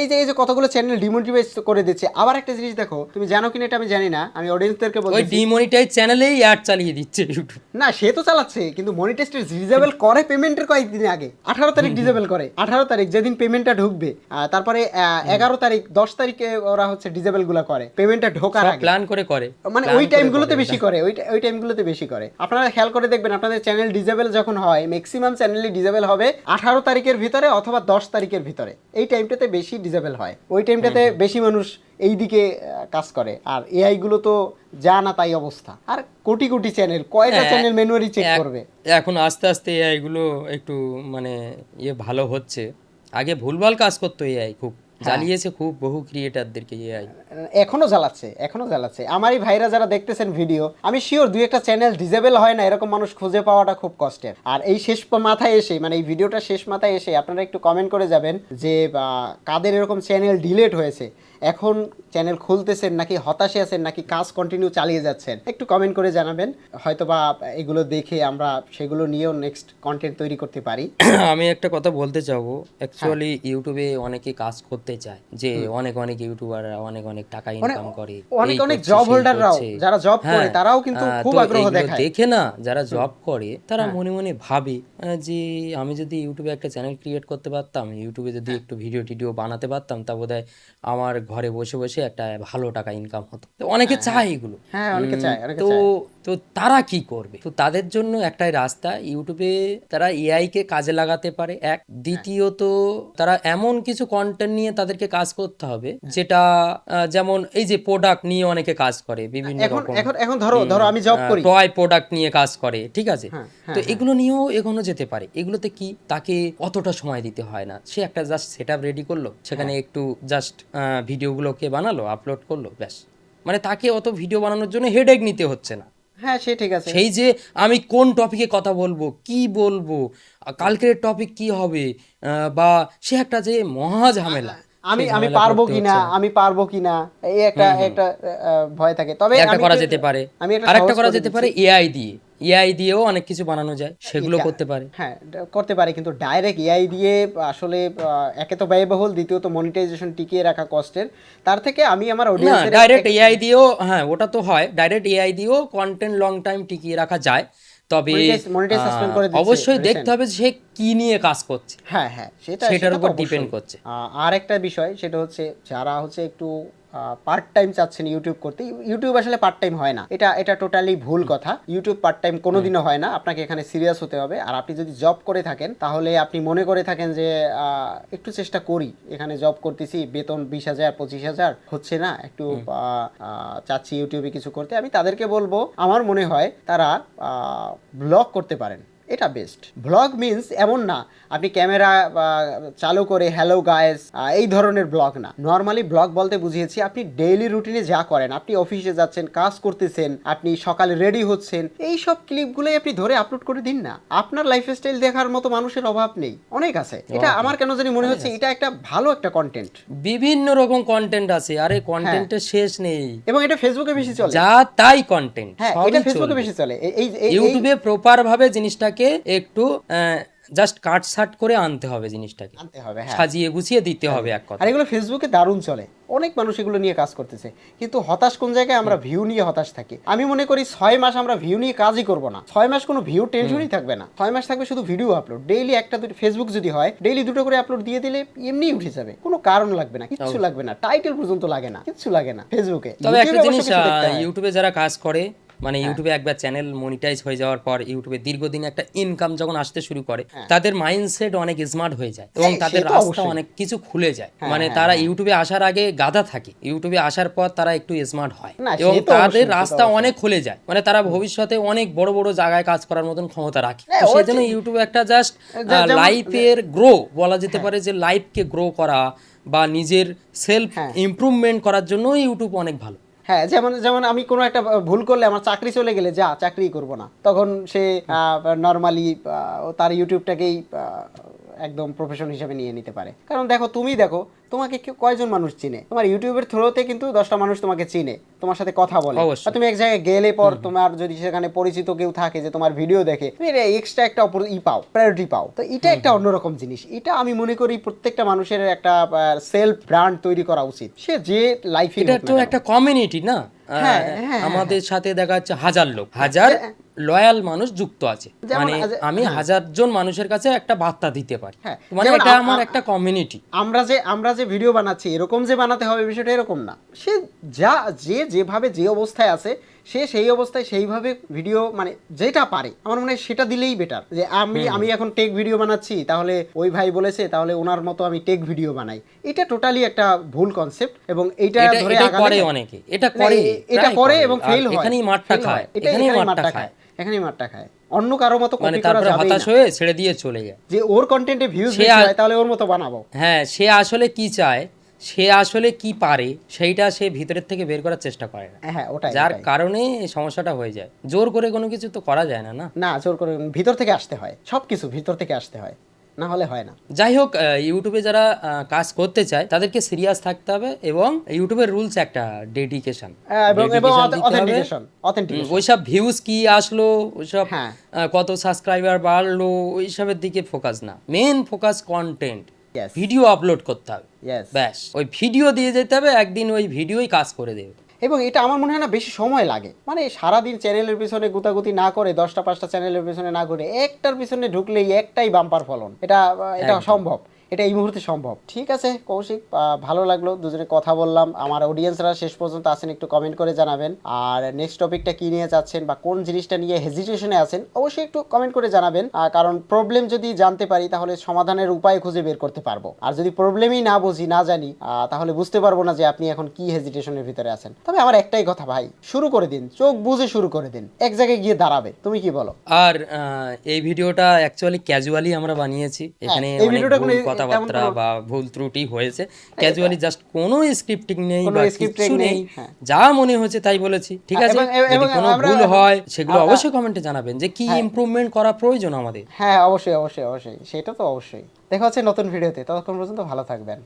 এই যে কতগুলো চ্যানেল ডিমনিটাইজ করে দিচ্ছে। আবার একটা জিনিস দেখো, তুমি জানো কিনা এটা আমি জানি না, আমি অডিয়েন্সদেরকে বলছি, ওই ডিমনিটাইজ চ্যানেলেই অ্যাড চালিয়ে দিচ্ছে ইউটিউব। না, সে তো চালাচ্ছে, কিন্তু মনিটাইজড ডিসেবল করে পেমেন্টের কয়েকদিন আগে। 18 তারিখ ডিসেবল করে, 18 তারিখ যেদিন পেমেন্টটা ঢুকবে, তারপরে 11 তারিখ 10 তারিখে ওরা হচ্ছে ডিসেবল গুলো করে, পেমেন্টটা ঢোকার আগে প্ল্যান করে, মানে ওই টাইমগুলোতে বেশি করে, ওই টাইমগুলোতে বেশি করে। আপনারা খেয়াল করে দেখবেন, আপনাদের চ্যানেল ডিসেবল যখন হয়, ম্যাক্সিমাম চ্যানেলই ডিসেবল হবে 18 তারিখের ভিতরে অথবা 10 তারিখের ভিতরে। এই টাইমটাতে বেশি ডিসেবল হয়, ওই টাইমটাতে বেশি মানুষ এই দিকে কাজ করে। আর এআই গুলো তো যা না তাই অবস্থা, আর কোটি কোটি চ্যানেল, কয়টা চ্যানেল ম্যানুয়ালি চেক করবে। এখন আস্তে আস্তে এআই গুলো একটু মানে ভালো হচ্ছে। আগে ভুলভাল কাজ করতো এআই, খুব জ্বালিয়েছে খুব বহু ক্রিয়েটারদেরকে এআই, এখনো জ্বালাচ্ছে। আমারই ভাইরা যারা দেখতেছেন ভিডিও, আমি শিওর 2-1টা চ্যানেল ডিসেবল হয় না এরকম মানুষ খুঁজে পাওয়াটা খুব কষ্টের। আর এই শেষ মাথায় এসে, মানে এই ভিডিওটা শেষ মাথায় এসে আপনারা একটু কমেন্ট করে যাবেন যে কাদের এরকম চ্যানেল ডিলেট হয়েছে। এখন চ্যানেল খুলতেছেন নাকি হতাশে আছেন নাকি কাজ কন্টিনিউ চালিয়ে যাচ্ছেন, একটু কমেন্ট করে জানাবেন, হয়তোবা এগুলো দেখে আমরা সেগুলো নিয়েও নেক্সট কন্টেন্ট তৈরি করতে পারি। আমি একটা কথা বলতে চাবো, অ্যাকচুয়ালি ইউটিউবে অনেকে কাজ করতে চায়, যে অনেক অনেক ইউটিউবাররা অনেক অনেক টাকা ইনকাম করে, অনেক এই অনেক করছে, জব সেই হোল্ডাররাও করছে। যারা জব করে হ্যাঁ, তারাও কিন্তু খুব তো আগ্রহ এইগুলো দেখায়। দেখে না যারা জব করে তারা মনে মনে ভাবে যে আমি যদি ইউটিউবে একটা চ্যানেল ক্রিয়েট করতে পারতাম, ইউটিউবে যদি একটু ভিডিও টিডিও বানাতে পারতাম, তা বোধহয় আমার ঘরে বসে বসে একটা ভালো টাকা ইনকাম হতো। তো অনেকে চায় এগুলো। হ্যাঁ অনেকে চায়, অনেকে তো চায়। তো তারা কি করবে? তো তাদের জন্য একটাই রাস্তা, ইউটিউবে তারা এআই কে কাজে লাগাতে পারে। এক, দ্বিতীয়ত তারা এমন কিছু কন্টেন্ট নিয়ে তাদেরকে কাজ করতে হবে যেটা যেমন এই যে প্রোডাক্ট নিয়ে অনেকে কাজ করে, বিভিন্ন এখন রকম এখন এখন ধরো আমি জব করি, টয় প্রোডাক্ট নিয়ে কাজ করে, ঠিক আছে? হ্যাঁ, তো এগুলো নিয়েও এগোনো যেতে পারে। এগুলোতে কি তাকে অতটা সময় দিতে হয় না, সে একটা জাস্ট সেটআপ রেডি করলো, সেখানে একটু জাস্ট ভিডিওগুলোকে বানালো, আপলোড করলো, ব্যাস। মানে তাকে অত ভিডিও বানানোর জন্য হেডেক নিতে হচ্ছে না। হ্যাঁ সে ঠিক আছে। সেই যে আমি কোন টপিকে কথা বলবো, কি বলবো, কালকের টপিক কি হবে, বা সে একটা যে মহা ঝামেলা, আমি সেই আমি ঝামেলা পারবো করতে কিনা, হচ্ছে না। আমি পারবো কিনা, এই একটা একটা ভয় থাকে। তবে একটা আমি করা একটু- যেতে পারে, আমি একটা আরেকটা সহজ করা করে যেতে দিচ্ছি। পারে এআই দিয়ে। এআই দিয়েও অনেক কিছু বানানো যায়, সেগুলো করতে পারে। হ্যাঁ করতে পারে, কিন্তু ডাইরেক্ট এআই দিয়ে আসলে একে তো ব্যয়বহুল, দ্বিতীয়ত মনিটাইজেশন টিকিয়ে রাখা কষ্টের। তার থেকে আমি আমার না, অডিয়েন্সের ডাইরেক্ট এআই দিয়েও, হ্যাঁ ওটা তো হয়, ডাইরেক্ট এআই দিয়েও কন্টেন্ট লং টাইম টিকিয়ে রাখা যায়। তবে মনিটাইজ সাসপেন্ড করে দিচ্ছে অবশ্যই recent। দেখতে হবে যে সে কি নিয়ে কাজ করছে, হ্যাঁ হ্যাঁ সেটার সেটা তো উপর অবশ্যই। ডিপেন্ড করছে। আর একটা বিষয় সেটা হচ্ছে যারা হচ্ছে একটু পার্ট টাইম চাচ্ছেন ইউটিউব করতে, ইউটিউব আসলে পার্ট টাইম হয় না, এটা এটা টোটালি ভুল কথা। ইউটিউব পার্ট টাইম কোনোদিনও হয় না, আপনাকে এখানে সিরিয়াস হতে হবে। আর আপনি যদি জব করে থাকেন তাহলে আপনি মনে করে থাকেন যে একটু চেষ্টা করি, এখানে জব করতেছি, বেতন 20,000 25,000 হচ্ছে না, একটু চাচ্ছি ইউটিউবে কিছু করতে, আমি তাদেরকে বলবো আমার মনে হয় তারা ব্লগ করতে পারেন, এটা বেস্ট। ব্লগ মিন্স এমন না আপনি ক্যামেরা চালু করে হ্যালো গাইস এই ধরনের ব্লগ না। নর্মালি ব্লগ বলতে বুঝিয়েছি আপনি ডেইলি রুটিনে যা করেন, আপনি অফিসে যাচ্ছেন, কাজ করতেছেন, আপনি সকালে রেডি হচ্ছেন, এই সব ক্লিপগুলোই আপনি ধরে আপলোড করে দিন না। আপনার লাইফস্টাইল দেখার মতো মানুষের অভাব নেই, অনেক আছে। এটা আমার কেন জানি মনে হচ্ছে এটা একটা ভালো একটা কন্টেন্ট। বিভিন্ন রকম কন্টেন্ট আছে, আরে কন্টেন্টের শেষ নেই, এবং এটা ফেসবুকে বেশি চলে। যা তাই কন্টেন্ট, হ্যাঁ এটা সবই ফেসবুকে চলবে। বেশি চলে। এই ইউটিউবে প্রপার ভাবে জিনিসটাকে একটু জাস্ট কাট সাট করে আনতে হবে, জিনিসটাকে আনতে হবে, হ্যাঁ। সাজিয়ে গুছিয়ে দিতে হবে, এক কথা। আর এগুলো ফেসবুকে দারুণ চলে, অনেক মানুষ এগুলো নিয়ে কাজ করতেছে। কিন্তু হতাশ কোন জায়গায়, আমরা ভিউ নিয়ে হতাশ থাকি। আমি মনে করি 6 মাস আমরা ভিউ নিয়ে কাজই করব না, 6 মাস কোনো ভিউ টেনশনই থাকবে না, 6 মাস থাকবে শুধু ভিডিও আপলোড। ডেইলি একটা দুটো, ফেসবুক যদি হয় ডেইলি 2টো করে আপলোড দিয়ে দিলে এমনিই উঠে যাবে, কোনো কারণ লাগবে না, কিচ্ছু লাগবে না, টাইটেল পর্যন্ত লাগে না, কিচ্ছু লাগে না ফেসবুকে। তবে একটা ইউটিউবে জিনিস, অবশ্য কিছু দেখতে হয়। ইউটিউবে যারা কাজ করে, মানে ইউটিউবে একবার চ্যানেল মনিটাইজ হয়ে যাওয়ার পর ইউটিউবে দীর্ঘদিন একটা ইনকাম যখন আসতে শুরু করে, তাদের মাইন্ডসেট অনেক স্মার্ট হয়ে যায় এবং হ্যাঁ, তাদের সে তো রাস্তা অবশ্যই। অনেক কিছু খুলে যায়। হ্যাঁ, মানে হ্যাঁ, তারা ইউটিউবে আসার আগে গাধা থাকে, ইউটিউবে আসার পর তারা একটু স্মার্ট হয় না, সে এবং তো অবশ্যই, তাদের সে তো রাস্তা অবশ্যই। অনেক খুলে যায়। মানে তারা ভবিষ্যতে অনেক বড় বড় জায়গায় কাজ করার মতন ক্ষমতা রাখে। হ্যাঁ, তো ওর সেই জন্য যে- ইউটিউবে একটা জাস্ট যেমন- লাইফের গ্রো বলা যেতে পারে, যে লাইফকে গ্রো করা বা নিজের সেলফ ইমপ্রুভমেন্ট করার জন্য ইউটিউব অনেক ভালো। হ্যাঁ যেমন যেমন আমি কোনো একটা ভুল করলে, আমার চাকরি চলে গেলে, যা চাকরি করব না, তখন সে নর্মালি তার ইউটিউবটাকেই একদম প্রফেশন হিসেবে নিয়ে নিতে পারে। কারণ দেখো, তুমি দেখো তোমাকে কয়জন মানুষ চিনে, তোমার ইউটিউবের থ্রুতে কিন্তু 10টা মানুষ তোমাকে চিনে, তোমার সাথে কথা বলে। অবশ্যই। আর তুমি এক জায়গায় গেলে পর তোমার যদি সেখানে পরিচিত কেউ থাকে যে তোমার ভিডিও দেখে, তুমি এক্সট্রা একটা পাও, প্রায়োরিটি পাও। তো এটা একটা অন্যরকম জিনিস। এটা আমি মনে করি প্রত্যেকটা মানুষের একটা সেলফ ব্র্যান্ড তৈরি করা উচিত, সে যে লাইফে। এটা তো একটা কমিউনিটি না? হ্যাঁ, হ্যাঁ, আমাদের সাথে দেখা যাচ্ছে হাজার লোক, হাজার লয়াল মানুষ যুক্ত আছে, যেমন মানে আমি 1000 জন মানুষের কাছে একটা বার্তা দিতে পারি, হ্যাঁ, মানে যেমন এটা আমার একটা কমিউনিটি। আমরা যে ভিডিও বানাচ্ছি এরকম যে বানাতে হবে বিষয়টা এরকম না। সে যেভাবে যে অবস্থায় আছে, সে সেই অবস্থায় সেইভাবে ভিডিও, মানে যেটা পারে, আমার মনে হয় সেটা দিলেই বেটার। যে আমি এখন টেক ভিডিও বানাচ্ছি, তাহলে ওই ভাই বলেছে তাহলে ওনার মতো আমি টেক ভিডিও বানাই, এটা টোটালি একটা ভুল কনসেপ্ট। এবং এইটা ধরে করে অনেকে, এটা করে, এটা করে এবং ফেল হয়, এখানেই মারটা খায়, এখানেই মারটা খায়, অন্য কারো মতো মানে কপি করা তারপরে যাবে হতাশ না। হয়ে ছেড়ে দিয়ে চলে যায়। যে ওর কন্টেন্টে ভিউজ বেশি হয়, তাহলে ওর মতো বানাবো। হ্যাঁ, সে আসলে কি চায়, সে আসলে কি পারে, সেইটা সে ভিতরের থেকে বের করার চেষ্টা করে না, হ্যাঁ ওটাই, যার কারণে এই সমস্যাটা হয়ে যায়। জোর করে কোনো কিছু তো করা যায় না, না জোর করে ভিতর থেকে আসতে হয়, সবকিছু ভিতর থেকে আসতে হয়। না হলে হয় না। যাই হোক, ইউটিউবে যারা কাজ করতে চায় তাদেরকে সিরিয়াস থাকতে হবে, এবং ইউটিউবের রুলস একটা ডেডিকেশন, এবং অথেন্টিকেশন ওইসব ভিউজ কি আসলো, ওইসব হ্যাঁ। কত সাবস্ক্রাইবার বাড়লো, ওইসবের দিকে ফোকাস না, main focus content, Yes. Video upload করতে হবে, Yes. ব্যাস ওই ভিডিও দিয়ে যেতে হবে, একদিন ওই ভিডিওই কাজ করে দেবে। এবং এটা আমার মনে হয় না বেশি সময় লাগে, মানে সারাদিন চ্যানেলের পিছনে গুতাগুতি না করে 10টা 5টা চ্যানেলের পিছনে না করে একটার পিছনে ঢুকলেই একটাই বাম্পার ফলন, এটা সম্ভব, এটা এই মুহূর্তে সম্ভব। ঠিক আছে কৌশিক, ভালো লাগলো, দুজনে কথা বললাম। আমার অডিয়েন্সরা শেষ পর্যন্ত আছেন, একটু কমেন্ট করে জানাবেন। আর নেক্সট টপিকটা কি নিয়ে যাচ্ছেন বা কোন জিনিসটা নিয়ে হেজিটেশনে আছেন অবশ্যই একটু কমেন্ট করে জানাবেন, কারণ প্রবলেম যদি জানতে পারি তাহলে সমাধানের উপায় খুঁজে বের করতে পারবো। আর যদি প্রবলেমই না বুঝি, না জানি, তাহলে বুঝতে পারবো না যে আপনি এখন কি হেজিটেশনের ভিতরে আছেন। তবে আমার একটাই কথা ভাই, শুরু করে দিন, চোখ বুঝে শুরু করে দিন, এক জায়গায় গিয়ে দাঁড়াবে। তুমি কি বলো? আর এই ভিডিওটা অ্যাকচুয়ালি ক্যাজুয়ালি আমরা বানিয়েছি, এখানে এই অনেক ভিডিওটা ভুল কোনো কথাবার্তা বা ভুল ত্রুটি হয়েছে, ক্যাজুয়ালি জাস্ট কোনো স্ক্রিপ্টিং নেই কোনো বা scripting কিছু নেই, নেই, হ্যাঁ। যা মনে হচ্ছে তাই বলেছি, ঠিক আছে? যদি এবং কোনো ভুল হয় সেগুলো অবশ্যই কমেন্টে জানাবেন যে কি ইমপ্রুভমেন্ট করা প্রয়োজন আমাদের। হ্যাঁ, অবশ্যই অবশ্যই অবশ্যই, সেটা তো অবশ্যই। দেখা হচ্ছে নতুন ভিডিওতে, ততক্ষণ পর্যন্ত ভালো থাকবেন।